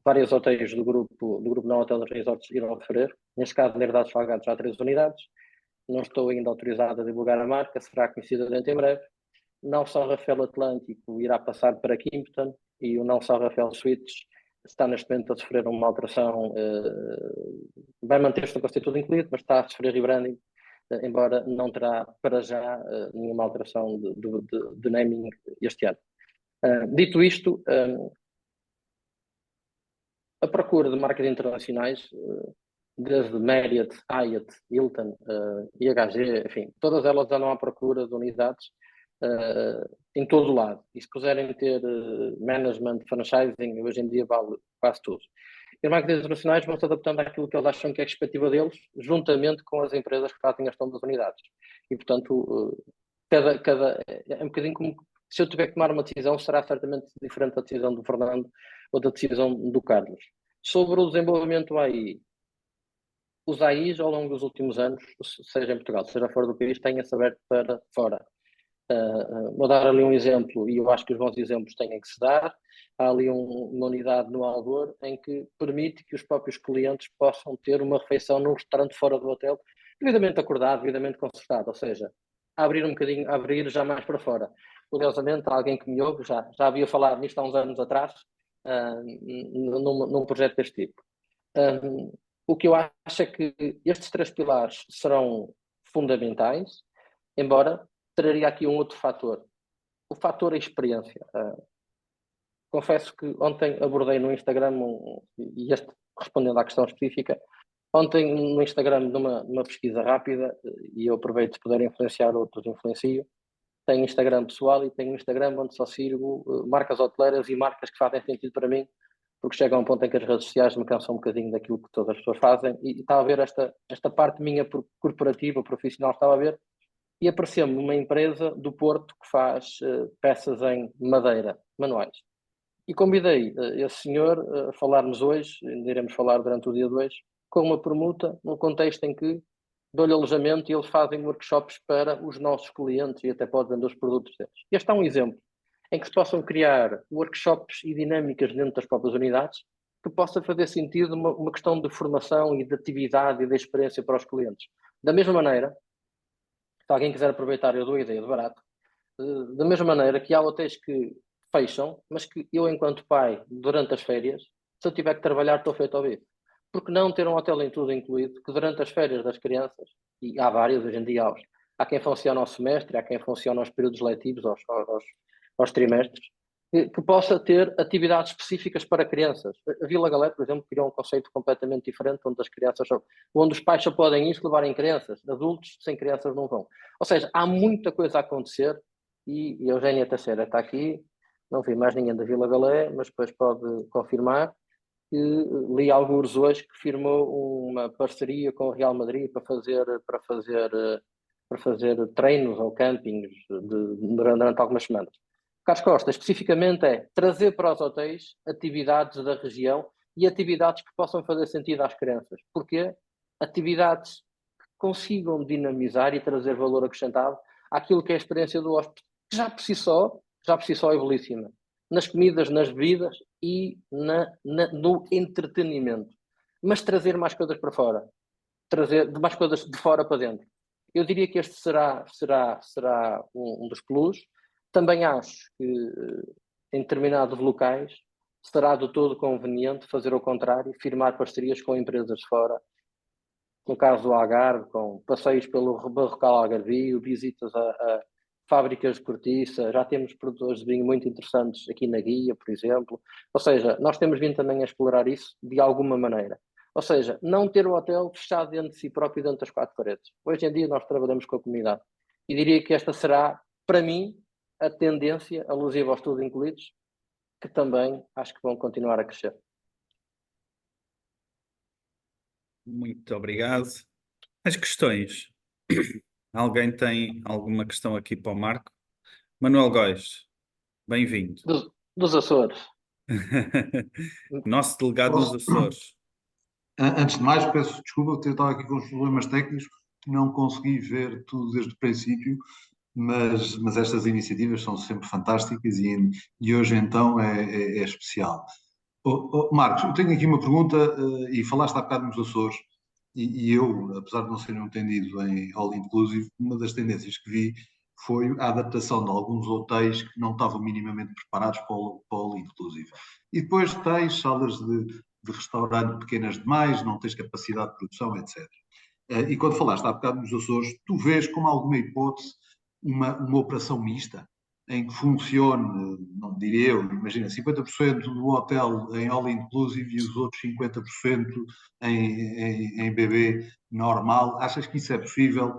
Vários hotéis do grupo Não Hotel Resorts irão referir. Neste caso, na Herdade Salgado já há 3 unidades. Não estou ainda autorizado a divulgar a marca, será conhecida dentro em breve. Não São Rafael Atlântico irá passar para Kimpton e o Não São Rafael Suites está neste momento a sofrer uma alteração, vai manter-se no conceito tudo incluído, mas está a sofrer rebranding, embora não terá para já nenhuma alteração de naming este ano. Dito isto, a procura de marcas internacionais, desde Marriott, Hyatt, Hilton, IHG, enfim, todas elas andam à procura de unidades em todo o lado. E se puserem ter management, franchising, hoje em dia vale quase tudo. E as marcas internacionais vão se adaptando àquilo que eles acham que é a expectativa deles, juntamente com as empresas que fazem a gestão das unidades. E, portanto, é um bocadinho como se eu tiver que tomar uma decisão, será certamente diferente da decisão do Fernando ou da decisão do Carlos. Sobre o desenvolvimento AI, os AIs ao longo dos últimos anos, seja em Portugal, seja fora do país, têm-se aberto para fora. Vou dar ali um exemplo, e eu acho que os bons exemplos têm que se dar. Há ali uma unidade no Alvor em que permite que os próprios clientes possam ter uma refeição num restaurante fora do hotel, devidamente acordado, devidamente consertado, ou seja, abrir um bocadinho, abrir já mais para fora. Curiosamente, alguém que me ouve já havia falado nisto há uns anos atrás, num projeto deste tipo. O que eu acho é que estes 3 pilares serão fundamentais, embora traria aqui um outro fator, o fator experiência. Confesso que ontem abordei no Instagram, e este respondendo à questão específica, ontem no Instagram, numa pesquisa rápida, e eu aproveito de poder influenciar outros, influencio, tenho Instagram pessoal e tenho Instagram onde só sirvo marcas hoteleiras e marcas que fazem sentido para mim, porque chega a um ponto em que as redes sociais me cansam um bocadinho daquilo que todas as pessoas fazem, e estava a ver esta parte minha corporativa, profissional, estava a ver, e apareceu-me uma empresa do Porto que faz peças em madeira, manuais. E convidei esse senhor a falarmos hoje, ainda iremos falar durante o dia de hoje, com uma permuta, num contexto em que dou-lhe alojamento e eles fazem workshops para os nossos clientes e até podem vender os produtos deles. Este é um exemplo em que se possam criar workshops e dinâmicas dentro das próprias unidades que possa fazer sentido uma questão de formação e de atividade e de experiência para os clientes. Da mesma maneira, se alguém quiser aproveitar, eu dou a ideia de barato, da mesma maneira que há hotéis que fecham, mas que eu, enquanto pai, durante as férias, se eu tiver que trabalhar, estou feito ao bico. Porque não ter um hotel em tudo incluído, que durante as férias das crianças, e há vários hoje em dia, há quem funciona ao semestre, há quem funciona aos períodos letivos, aos trimestres, que possa ter atividades específicas para crianças. A Vila Galé, por exemplo, criou um conceito completamente diferente, onde os pais só podem ir se levarem crianças, adultos sem crianças não vão. Ou seja, há muita coisa a acontecer, e a Eugénia Teixeira está aqui, não vi mais ninguém da Vila Galé, mas depois pode confirmar, que li alguns hoje que firmou uma parceria com o Real Madrid para fazer treinos ou campings durante algumas semanas. Carlos Costa, especificamente, é trazer para os hotéis atividades da região e atividades que possam fazer sentido às crianças. Porquê? Atividades que consigam dinamizar e trazer valor acrescentado àquilo que é a experiência do hóspede, que já por si só é belíssima. Nas comidas, nas bebidas e no entretenimento. Mas trazer mais coisas para fora. Trazer mais coisas de fora para dentro. Eu diria que este será um dos plus. Também acho que em determinados locais será de todo conveniente fazer o contrário, firmar parcerias com empresas de fora. No caso do Algarve, com passeios pelo Barrocal Algarvio, visitas a fábricas de cortiça, já temos produtores de vinho muito interessantes aqui na Guia, por exemplo. Ou seja, nós temos vindo também a explorar isso de alguma maneira. Ou seja, não ter o hotel fechado dentro de si próprio, dentro das 4 paredes. Hoje em dia nós trabalhamos com a comunidade. E diria que esta será, para mim, a tendência alusiva aos tudo incluídos, que também acho que vão continuar a crescer. Muito obrigado. As questões. Alguém tem alguma questão aqui para o Marco? Manuel Góis, bem-vindo. Dos Açores. Nosso delegado nos Açores. Antes de mais, peço desculpa, eu estava aqui com os problemas técnicos, não consegui ver tudo desde o princípio, mas estas iniciativas são sempre fantásticas e hoje então é especial. Marcos, eu tenho aqui uma pergunta, e falaste há bocado nos Açores, e eu, apesar de não ser um entendido em All Inclusive, uma das tendências que vi foi a adaptação de alguns hotéis que não estavam minimamente preparados para o All Inclusive. E depois tens salas de restaurante pequenas demais, não tens capacidade de produção, etc. E quando falaste há bocado nos Açores, tu vês como alguma hipótese uma operação mista, em que funcione, não diria eu, imagina, 50% do hotel em all inclusive e os outros 50% em bebê normal. Achas que isso é possível?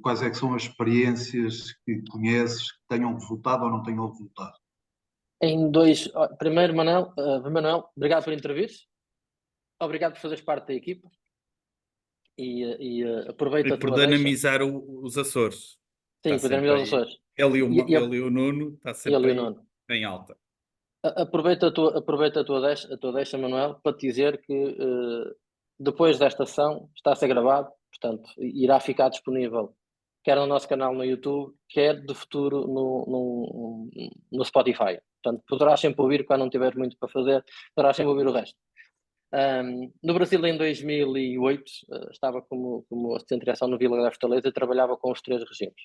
Quais é que são as experiências que conheces que tenham resultado ou não tenham resultado? Primeiro, Manuel, obrigado por intervir. Obrigado por fazeres parte da equipa. E aproveita E a por tua deixa. dinamizar os Açores. Sim, Está por dinamizar os sempre aí. Açores. Ele e o Nuno está Ele sempre e o aí Nuno. em alta. Aproveita a tua deixa, Manuel, para te dizer que depois desta sessão está a ser gravado, portanto, irá ficar disponível quer no nosso canal no YouTube, quer de futuro no Spotify. Portanto, poderás sempre ouvir quando não tiveres muito para fazer, poderás sempre ouvir o resto. No Brasil, em 2008, estava como assistente de direção no Vila da Fortaleza e trabalhava com os 3 regimes.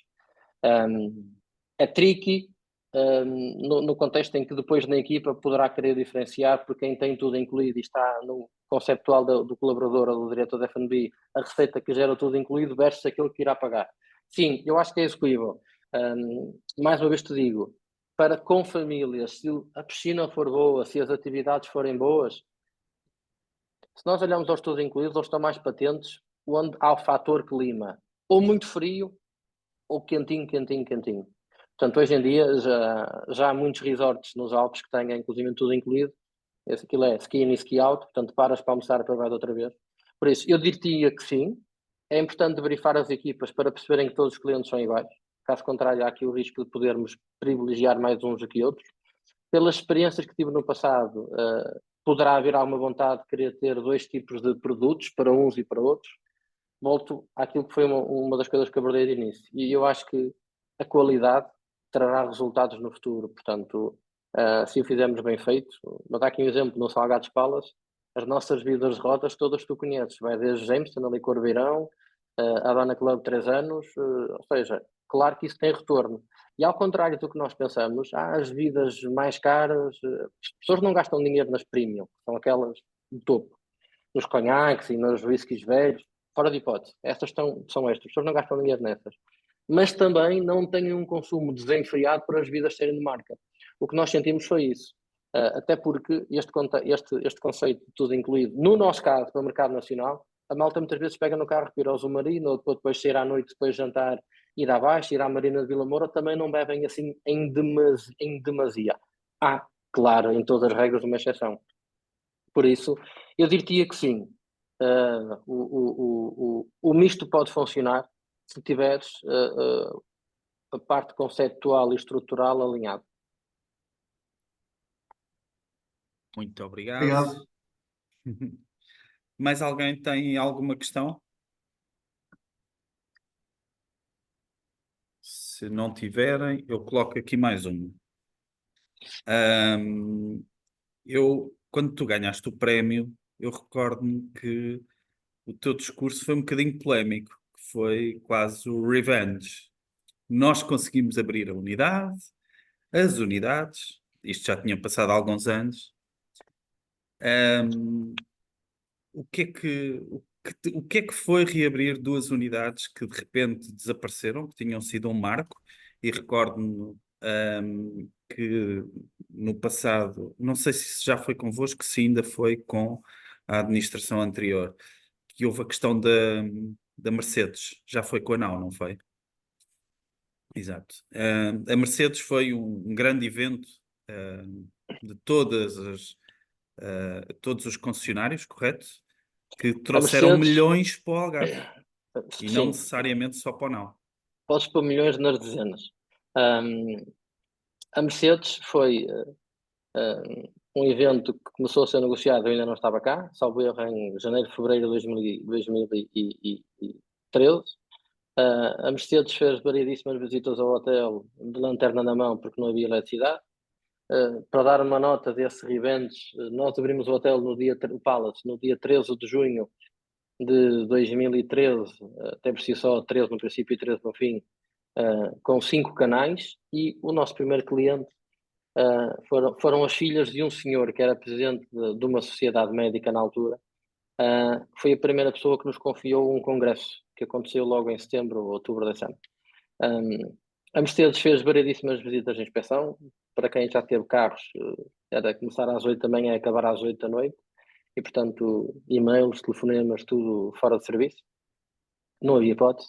É tricky, no contexto em que depois na equipa poderá querer diferenciar, porque quem tem tudo incluído e está no conceptual do colaborador ou do diretor da F&B, a receita que gera tudo incluído versus aquilo que irá pagar. Sim, eu acho que é execuível. Mais uma vez te digo, para com famílias, se a piscina for boa, se as atividades forem boas, se nós olharmos aos tudo incluídos, eles estão mais patentes onde há o fator clima, ou muito frio, ou quentinho. Portanto, hoje em dia já há muitos resorts nos Alpes que têm inclusive tudo incluído. Aquilo é ski in e ski out, portanto paras para almoçar para vai outra vez. Por isso, eu diria que sim. É importante verificar as equipas para perceberem que todos os clientes são iguais. Caso contrário, há aqui o risco de podermos privilegiar mais uns do que outros. Pelas experiências que tive no passado, poderá haver alguma vontade de querer ter 2 tipos de produtos para uns e para outros. Volto àquilo que foi uma das coisas que abordei de início. E eu acho que a qualidade trará resultados no futuro. Portanto, se o fizermos bem feito, vou dar aqui um exemplo, no Salgados Palace, as nossas bebidas de rodas todas tu conheces, vai desde Jameson, ali Corbeirão, a Havana Club 3 anos, ou seja, claro que isso tem retorno. E ao contrário do que nós pensamos, as bebidas mais caras, as pessoas não gastam dinheiro nas premium, são aquelas do topo, nos conhaques e nos whiskies velhos, fora de hipótese, estas são estas, as pessoas não gastam dinheiro nessas. Mas também não têm um consumo desenfreado para as bebidas serem de marca. O que nós sentimos foi isso. Até porque este conceito de tudo incluído, no nosso caso, para o mercado nacional, a malta muitas vezes pega no carro para ir ao Zumarino, ou depois sair à noite, depois jantar, ir abaixo, ir à Marina de Vila Moura, também não bebem assim em demasia. Há, claro, em todas as regras, uma exceção. Por isso, eu diria que sim. O misto pode funcionar se tiveres a parte conceptual e estrutural alinhada. Muito obrigado. Obrigado. Mais alguém tem alguma questão? Se não tiverem, eu coloco aqui mais uma. Quando tu ganhaste o prémio, eu recordo-me que o teu discurso foi um bocadinho polémico, que foi quase o revenge. Nós conseguimos abrir a unidade, as unidades, isto já tinha passado alguns anos. O que é que foi reabrir 2 unidades que de repente desapareceram, que tinham sido um marco? E recordo-me que no passado, não sei se isso já foi convosco, se ainda foi com a administração anterior, que houve a questão da Mercedes, já foi com a NAU, não foi? Exato. A Mercedes foi um grande evento de todos os concessionários, correto? Que trouxeram Mercedes, milhões para o Algarve e não sim, necessariamente só para o NAU. podes pôr milhões nas dezenas. A Mercedes foi um evento que começou a ser negociado, eu ainda não estava cá, salvo erro em janeiro, fevereiro de 2013. A Mercedes fez variedíssimas visitas ao hotel de lanterna na mão porque não havia eletricidade. Para dar uma nota desse revenge, nós abrimos o hotel o Palace, no dia 13 de junho de 2013, até por si só, 13 no princípio e 13 no fim, com 5 canais, e o nosso primeiro cliente foram as filhas de um senhor que era presidente de uma sociedade médica na altura. Foi a primeira pessoa que nos confiou um congresso que aconteceu logo em setembro ou outubro desse ano. A Mercedes fez variedíssimas visitas de inspeção. Para quem já teve carros, era começar às 8 da manhã e acabar às 8 da noite, e portanto e-mails, telefonemas, tudo fora de serviço, não havia hipótese.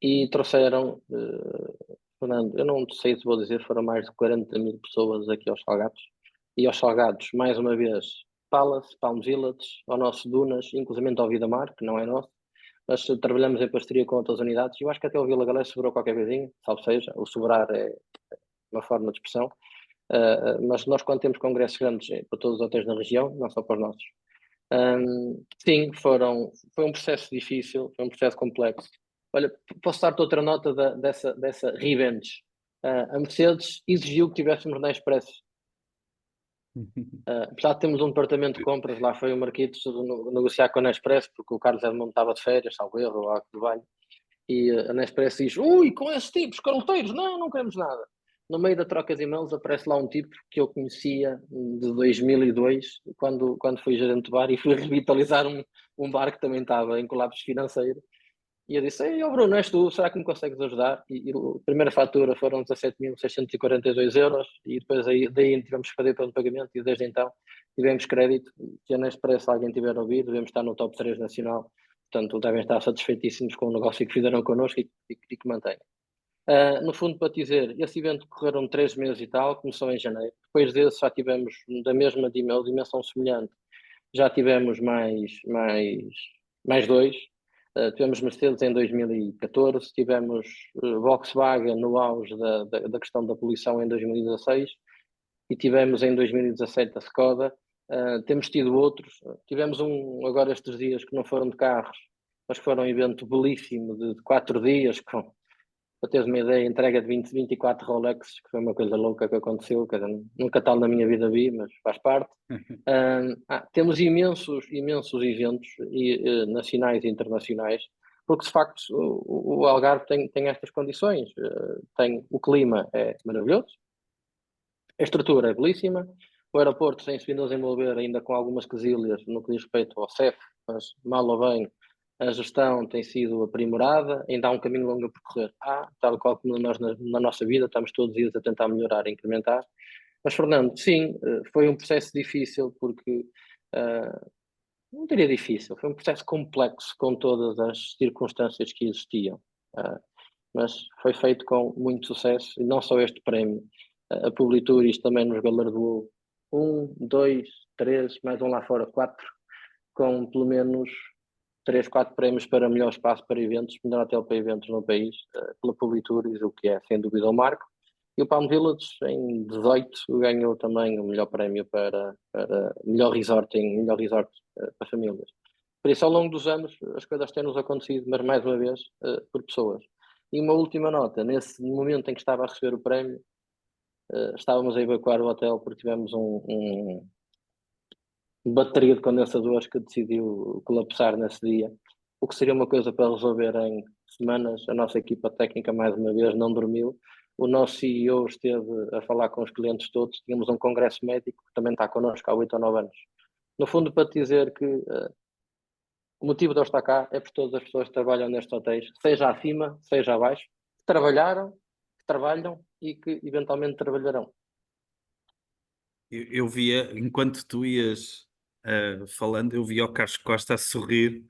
E trouxeram, Fernando, eu não sei se vou dizer, foram mais de 40.000 pessoas aqui aos Salgados, e aos Salgados, mais uma vez, Palace, Palm Village, ao nosso Dunas, inclusive ao Vida-Mar, que não é nosso, mas trabalhamos em parceria com outras unidades, e eu acho que até o Vila Galé sobrou qualquer coisinha, salvo seja, o sobrar é uma forma de expressão, mas nós quando temos congressos grandes para todos os hotéis na região, não só para os nossos. Sim, foi um processo difícil, foi um processo complexo. Olha, posso dar-te outra nota dessa revenge. A Mercedes exigiu que tivéssemos na Expresso. Apesar de termos um departamento de compras, lá foi o Marquitos negociar com a Nespresso, porque o Carlos Edmundo estava de férias, salvo erro, ou algo do Vale, e a Nespresso diz: ui, com esses tipos, caroteiros, não queremos nada. No meio da troca de e-mails aparece lá um tipo que eu conhecia de 2002, quando fui gerente de bar e fui revitalizar um bar que também estava em colapso financeiro. E eu disse: ei, Bruno, és tu, será que me consegues ajudar? E a primeira fatura foram 17.642 euros, e depois daí tivemos que fazer pelo pagamento, e desde então tivemos crédito. Se a Nespresso alguém tiver ouvido, devemos estar no top 3 nacional, portanto devem estar satisfeitíssimos com o negócio que fizeram connosco e que mantêm. No fundo, para te dizer, esse evento correram 3 meses e tal, começou em janeiro. Depois desse já tivemos, da mesma dimensão semelhante, já tivemos mais 2. Tivemos Mercedes em 2014, tivemos Volkswagen no auge da questão da poluição em 2016, e tivemos em 2017 a Skoda. Temos tido outros, tivemos agora estes dias que não foram de carros, mas que foram um evento belíssimo de 4 dias, para teres uma ideia, entrega de 24 Rolex, que foi uma coisa louca que aconteceu, que nunca tal na minha vida vi, mas faz parte. Temos imensos eventos nacionais e internacionais, porque de facto o Algarve tem estas condições. O clima é maravilhoso, a estrutura é belíssima, o aeroporto tem-se vindo a desenvolver ainda com algumas quesilhas no que diz respeito ao CEF, mas mal ou bem a gestão tem sido aprimorada, ainda há um caminho longo a percorrer. Tal qual como nós na nossa vida, estamos todos os dias a tentar melhorar e incrementar. Mas, Fernando, sim, foi um processo difícil porque, não diria difícil, foi um processo complexo com todas as circunstâncias que existiam. Mas foi feito com muito sucesso, e não só este prémio. A Publituris também nos galardoou 1, 2, 3, mais um lá fora, 4, com pelo menos 3, 4 prémios para melhor espaço para eventos, melhor hotel para eventos no país, pela Publituris, o que é sem dúvida o marco. E o Palm Village, em 18, ganhou também o melhor prémio para melhor resort para famílias. Por isso, ao longo dos anos, as coisas têm-nos acontecido, mas mais uma vez, por pessoas. E uma última nota: nesse momento em que estava a receber o prémio, estávamos a evacuar o hotel porque tivemos uma bateria de condensadores que decidiu colapsar nesse dia, o que seria uma coisa para resolver em semanas. A nossa equipa técnica, mais uma vez, não dormiu. O nosso CEO esteve a falar com os clientes todos. Tínhamos um congresso médico que também está connosco há 8 ou 9 anos. No fundo, para te dizer que o motivo de eu estar cá é por todas as pessoas que trabalham nestes hotéis, seja acima, seja abaixo, que trabalharam, que trabalham e que eventualmente trabalharão. Eu via, enquanto tu ias falando, eu via o Carlos Costa a sorrir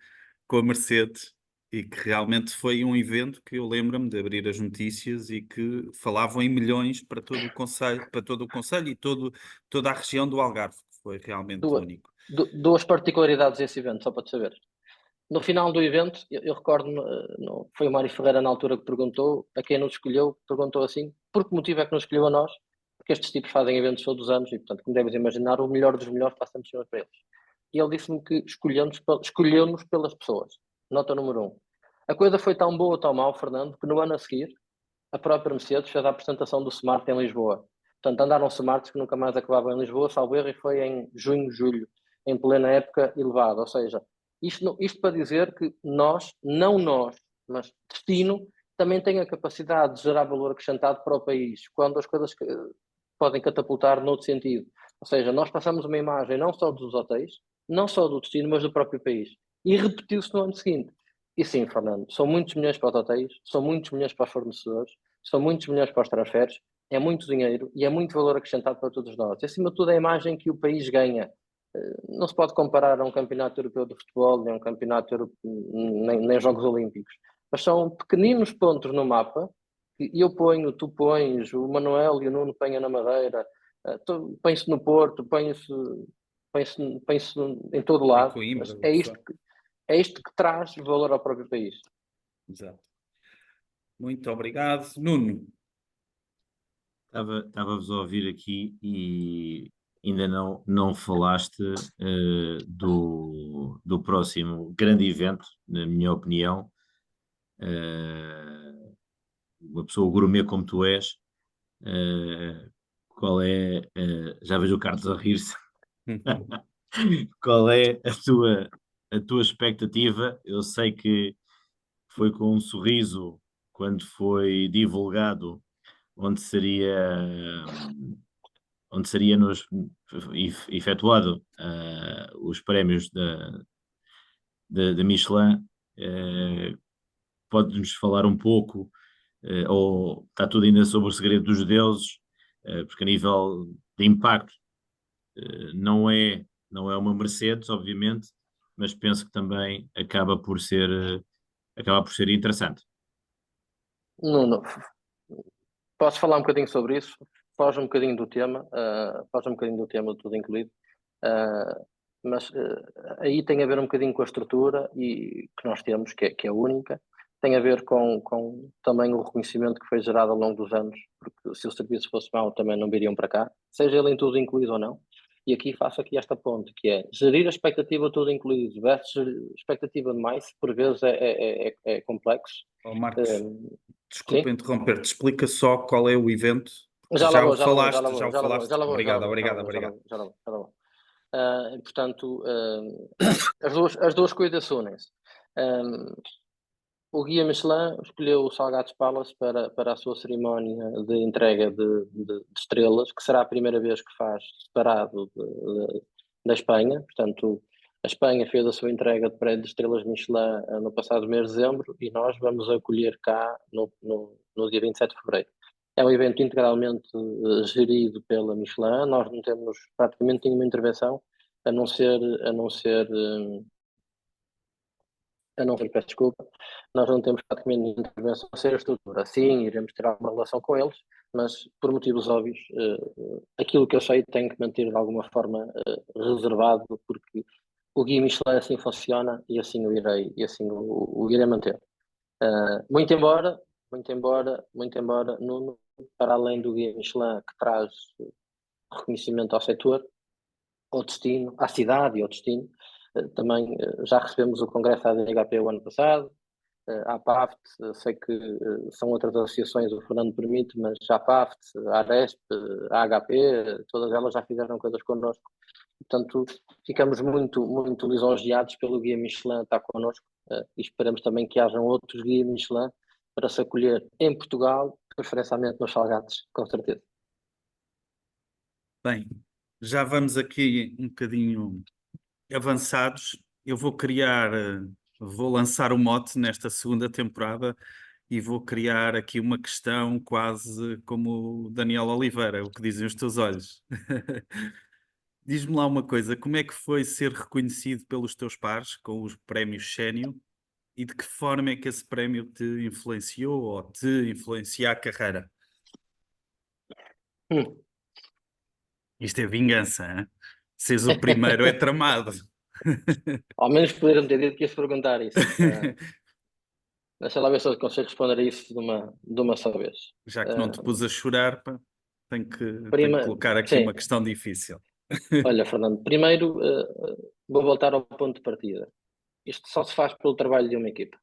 com a Mercedes, e que realmente foi um evento que eu lembro-me de abrir as notícias e que falavam em milhões para todo o concelho e toda a região do Algarve, que foi realmente único. Duas particularidades desse evento, só para te saber. No final do evento, eu recordo-me, foi o Mário Ferreira na altura que perguntou a quem nos escolheu, perguntou assim: por que motivo é que nos escolheu a nós? Porque estes tipos fazem eventos todos os anos e, portanto, como deves imaginar, o melhor dos melhores passa sempre para eles. E ele disse-me que escolheu-nos pelas pessoas. Nota número 1. A coisa foi tão boa ou tão mal, Fernando, que no ano a seguir a própria Mercedes fez a apresentação do Smart em Lisboa. Portanto, andaram Smarts que nunca mais acabavam em Lisboa, salvo erro, e foi em junho, julho, em plena época elevada. Ou seja, isto para dizer que nós, não nós, mas destino, também tem a capacidade de gerar valor acrescentado para o país, quando as coisas podem catapultar noutro sentido. Ou seja, nós passamos uma imagem não só dos hotéis, não só do destino, mas do próprio país. E repetiu-se no ano seguinte. E sim, Fernando, são muitos milhões para os hotéis, são muitos milhões para os fornecedores, são muitos milhões para os transferes, é muito dinheiro e é muito valor acrescentado para todos nós. E, acima de tudo, é a imagem que o país ganha. Não se pode comparar a um campeonato europeu de futebol, nem a um campeonato europeu, nem Jogos Olímpicos. Mas são pequeninos pontos no mapa, que eu ponho, tu pões, o Manuel e o Nuno põem na Madeira, põe-se no Porto, põe-se em todo lado. Coimbra, Mas é isto que traz valor ao próprio país. Exato. Muito obrigado. Nuno. Estava-vos a ouvir aqui e ainda não falaste do próximo grande evento, na minha opinião. Uma pessoa gourmet como tu és, qual é, já vejo o Carlos a rir-se, qual é a tua expectativa? Eu sei que foi com um sorriso quando foi divulgado onde seria efetuado os prémios da Michelin. Podes-nos falar um pouco, ou está tudo ainda sobre o segredo dos deuses, porque a nível de impacto não é uma Mercedes, obviamente, mas penso que também acaba por ser interessante. Não. Posso falar um bocadinho sobre isso? Foge um bocadinho do tema, tudo incluído, mas aí tem a ver um bocadinho com a estrutura e que nós temos, que é única, tem a ver com também o reconhecimento que foi gerado ao longo dos anos, porque se o serviço fosse mau também não viriam para cá, seja ele em tudo incluído ou não. E aqui faço esta ponte, que é gerir a expectativa tudo incluído versus expectativa de mais, por vezes é complexo. Marcos, desculpa interromper-te, explica só qual é o evento. Já lá vou. Obrigado. Portanto, as duas coisas unem-se. O Guia Michelin escolheu o Salgados Palace para a sua cerimónia de entrega de estrelas, que será a primeira vez que faz separado da Espanha. Portanto, a Espanha fez a sua entrega de prémio de estrelas Michelin no passado mês de dezembro e nós vamos acolher cá no dia 27 de fevereiro. É um evento integralmente gerido pela Michelin. Nós não temos praticamente nenhuma intervenção, a não ser, peço desculpa, nós não temos praticamente nenhuma intervenção a ser a estrutura. Sim, iremos ter alguma relação com eles, mas por motivos óbvios, aquilo que eu sei tenho que manter de alguma forma reservado, porque o Guia Michelin assim funciona e assim o irei manter. Muito embora, Nuno, para além do Guia Michelin que traz reconhecimento ao setor, ao destino, à cidade e ao destino, também já recebemos o Congresso da ADHP o ano passado, a PAFT, sei que são outras associações, o Fernando permite, mas a PAFT, a Aresp, a HP, todas elas já fizeram coisas connosco. Portanto, ficamos muito, muito lisonjeados pelo Guia Michelin estar connosco e esperamos também que hajam outros Guia Michelin para se acolher em Portugal, preferencialmente nos Salgados, com certeza. Bem, já vamos aqui um bocadinho avançados. Eu vou lançar o mote nesta segunda temporada e vou criar aqui uma questão quase como o Daniel Oliveira, o que dizem os teus olhos. Diz-me lá uma coisa, como é que foi ser reconhecido pelos teus pares com os prémios Sénior e de que forma é que esse prémio te influenciou ou te influencia a carreira? Isto é vingança, hein? Seres o primeiro é tramado. Ao menos poderiam ter dito que ias perguntar isso. Deixa lá ver se eu consigo responder a isso de uma só vez. Já que não te pus a chorar, pá, tenho que colocar aqui sim. uma questão difícil. Olha, Fernando, primeiro vou voltar ao ponto de partida. Isto só se faz pelo trabalho de uma equipa.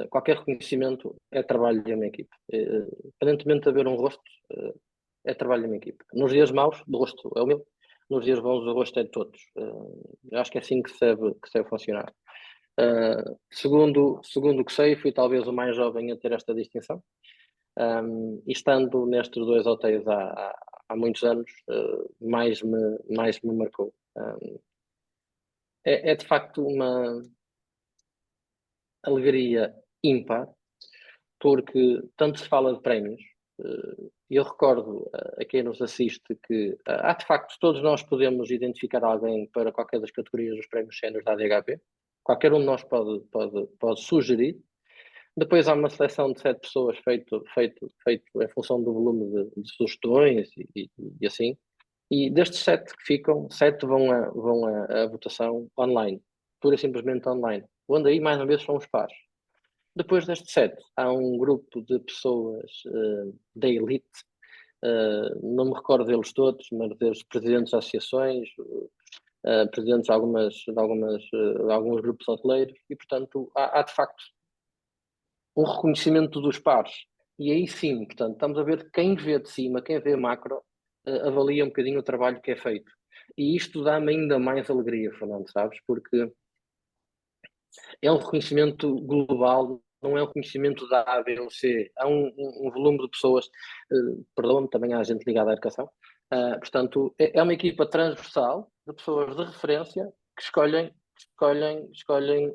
qualquer reconhecimento é trabalho de uma equipe. Independentemente de haver um rosto, é trabalho de uma equipe. Nos dias maus, o rosto é o meu. Nos dias bons, o rosto é de todos. Eu acho que é assim que deve funcionar. Segundo o que sei, fui talvez o mais jovem a ter esta distinção. E estando nestes 2 hotéis há muitos anos, mais me marcou. É de facto uma alegria ímpar, porque tanto se fala de prémios, e eu recordo a quem nos assiste que há de facto, todos nós podemos identificar alguém para qualquer das categorias dos prémios séniores da ADHP, qualquer um de nós pode sugerir. Depois há uma seleção de 7 pessoas feito em função do volume de sugestões e assim. E destes 7 que ficam, 7 vão à votação online, pura e simplesmente online. Onde aí, mais uma vez, são os pares. Depois destes 7, há um grupo de pessoas da elite, não me recordo deles todos, mas dos presidentes de associações, presidentes de alguns grupos hoteleiros, e portanto há de facto um reconhecimento dos pares. E aí sim, portanto, estamos a ver quem vê de cima, quem vê macro, avalia um bocadinho o trabalho que é feito. E isto dá-me ainda mais alegria, Fernando, sabes? Porque é um reconhecimento global, não é um reconhecimento da A, B ou C. Há um volume de pessoas, perdão, também há gente ligada à educação, portanto, é uma equipa transversal de pessoas de referência que escolhem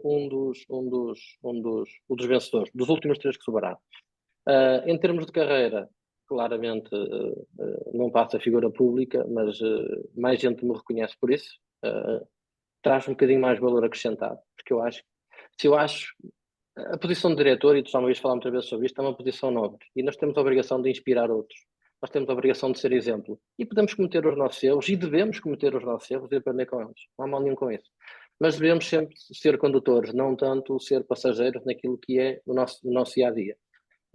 um dos vencedores, dos últimos 3 que sobraram. Em termos de carreira, claramente não passa a figura pública, mas mais gente me reconhece por isso. Traz um bocadinho mais valor acrescentado, porque eu acho a posição de diretor, e tu já uma vez falar muitas vezes sobre isto, é uma posição nobre, e nós temos a obrigação de inspirar outros. Nós temos a obrigação de ser exemplo. E podemos cometer os nossos erros, e devemos cometer os nossos erros e aprender com eles. Não há mal nenhum com isso. Mas devemos sempre ser condutores, não tanto ser passageiros naquilo que é o nosso dia-a-dia.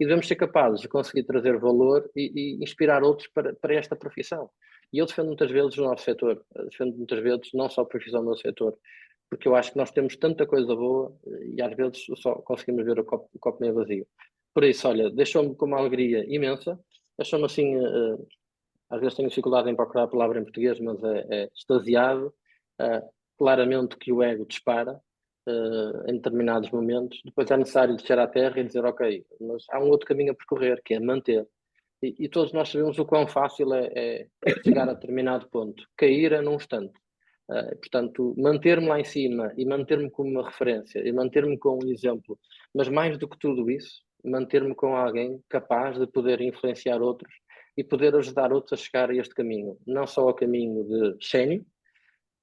E devemos ser capazes de conseguir trazer valor e inspirar outros para esta profissão. E eu defendo muitas vezes o nosso setor, defendo muitas vezes não só a profissão do setor, porque eu acho que nós temos tanta coisa boa e às vezes só conseguimos ver o copo meio vazio. Por isso, olha, deixou-me com uma alegria imensa, deixou-me assim, às vezes tenho dificuldade em procurar a palavra em português, mas é extasiado, claramente que o ego dispara em determinados momentos, depois é necessário descer à terra e dizer, ok, mas há um outro caminho a percorrer, que é manter. E todos nós sabemos o quão fácil é chegar a determinado ponto. Cair é num instante. Portanto, manter-me lá em cima e manter-me como uma referência e manter-me com um exemplo, mas mais do que tudo isso, manter-me com alguém capaz de poder influenciar outros e poder ajudar outros a chegar a este caminho, não só ao caminho de sénior,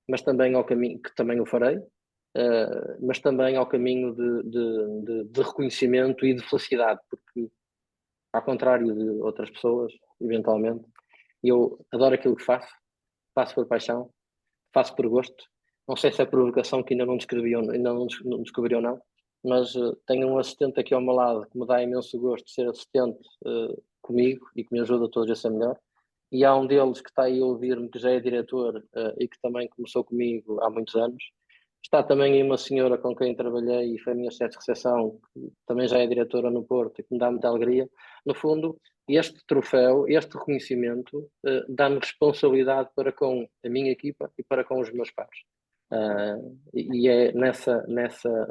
mas também ao caminho, que também o farei, mas também ao caminho de reconhecimento e de felicidade, porque, ao contrário de outras pessoas, eventualmente, eu adoro aquilo que faço por paixão, faço por gosto. Não sei se é por vocação, que ainda não descobri ou não, mas tenho um assistente aqui ao meu lado que me dá imenso gosto de ser assistente comigo e que me ajuda a todos a ser melhor. E há um deles que está aí a ouvir-me, que já é diretor e que também começou comigo há muitos anos. Está também aí uma senhora com quem trabalhei e foi a minha chefe de recepção, que também já é diretora no Porto e que me dá muita alegria. No fundo, este troféu, este reconhecimento, dá-me responsabilidade para com a minha equipa e para com os meus pares. E é nessa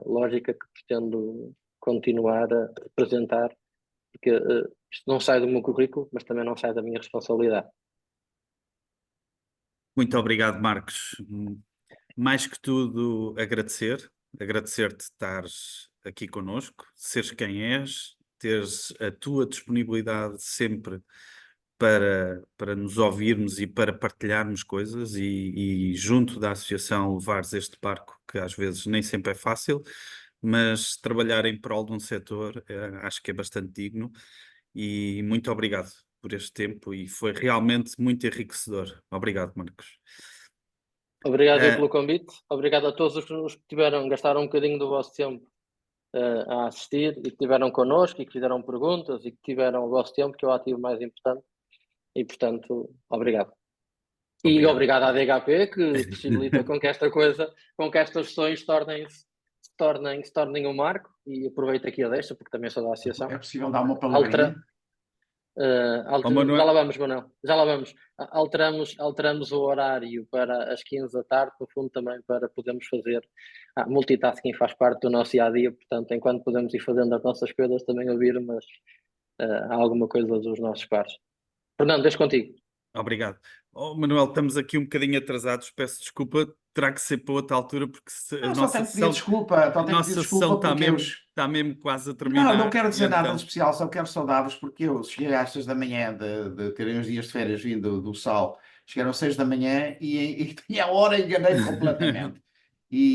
lógica que pretendo continuar a representar, porque isto não sai do meu currículo, mas também não sai da minha responsabilidade. Muito obrigado, Marcos. Mais que tudo, agradecer-te estares aqui connosco, seres quem és, teres a tua disponibilidade sempre para nos ouvirmos e para partilharmos coisas e junto da associação levares este barco, que às vezes nem sempre é fácil, mas trabalhar em prol de um setor acho que é bastante digno, e muito obrigado por este tempo e foi realmente muito enriquecedor. Obrigado, Marcos. Obrigado pelo convite, obrigado a todos os que gastaram um bocadinho do vosso tempo a assistir e que estiveram connosco e que fizeram perguntas e que tiveram o vosso tempo, que é o ativo mais importante, e portanto, obrigado. E obrigado à DHP, que possibilita com que estas sessões que se tornem um marco, e aproveito aqui a deixa, porque também sou da associação. É possível dar uma palavrinha? Manuel. Já lá vamos, Manuel, já lá vamos. Alteramos o horário para as 15 da tarde, no fundo também para podermos fazer multitasking, faz parte do nosso dia-a-dia, portanto, enquanto podemos ir fazendo as nossas coisas, também ouvir alguma coisa dos nossos pares. Fernando, deixo contigo. Obrigado. Manuel, estamos aqui um bocadinho atrasados, peço desculpa, terá que ser para outra altura, porque a Não, só nossa tenho que pedir sessão, desculpa, só tenho que nossa pedir sessão desculpa porque eu... está mesmo quase a terminar. Não quero dizer e nada então- de especial, só quero saudar-vos porque eu cheguei às 6 da manhã de terem uns dias de férias vindo do Sal, chegaram às 6 da manhã e tinha a hora e enganei completamente.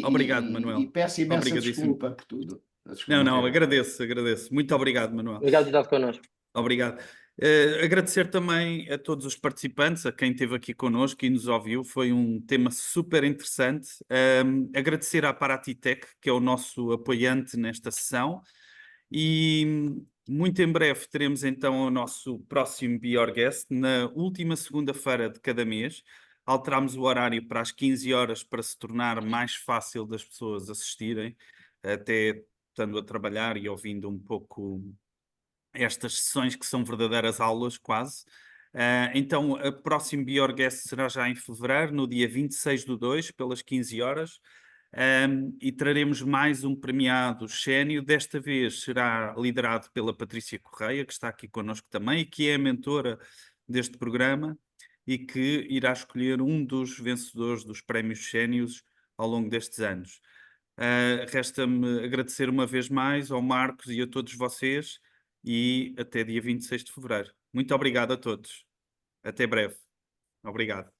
Obrigado, Manuel. E peço imensa Obrigadíssimo. desculpa por tudo. Não, agradeço. Muito obrigado, Manuel. Obrigado por estar connosco. Obrigado. Agradecer também a todos os participantes, a quem esteve aqui connosco e nos ouviu, foi um tema super interessante. Agradecer à Paratitec, que é o nosso apoiante nesta sessão, e muito em breve teremos então o nosso próximo Be Your Guest, na última segunda-feira de cada mês. Alterámos o horário para as 15 horas para se tornar mais fácil das pessoas assistirem, até estando a trabalhar e ouvindo um pouco estas sessões que são verdadeiras aulas, quase. Então, a próxima Be Your Guest será já em fevereiro, no dia 26/2, pelas 15 horas. E traremos mais um premiado sénior. Desta vez será liderado pela Patrícia Correia, que está aqui connosco também, e que é a mentora deste programa e que irá escolher um dos vencedores dos prémios séniores ao longo destes anos. Resta-me agradecer uma vez mais ao Marcos e a todos vocês e até dia 26 de fevereiro. Muito obrigado a todos. Até breve. Obrigado.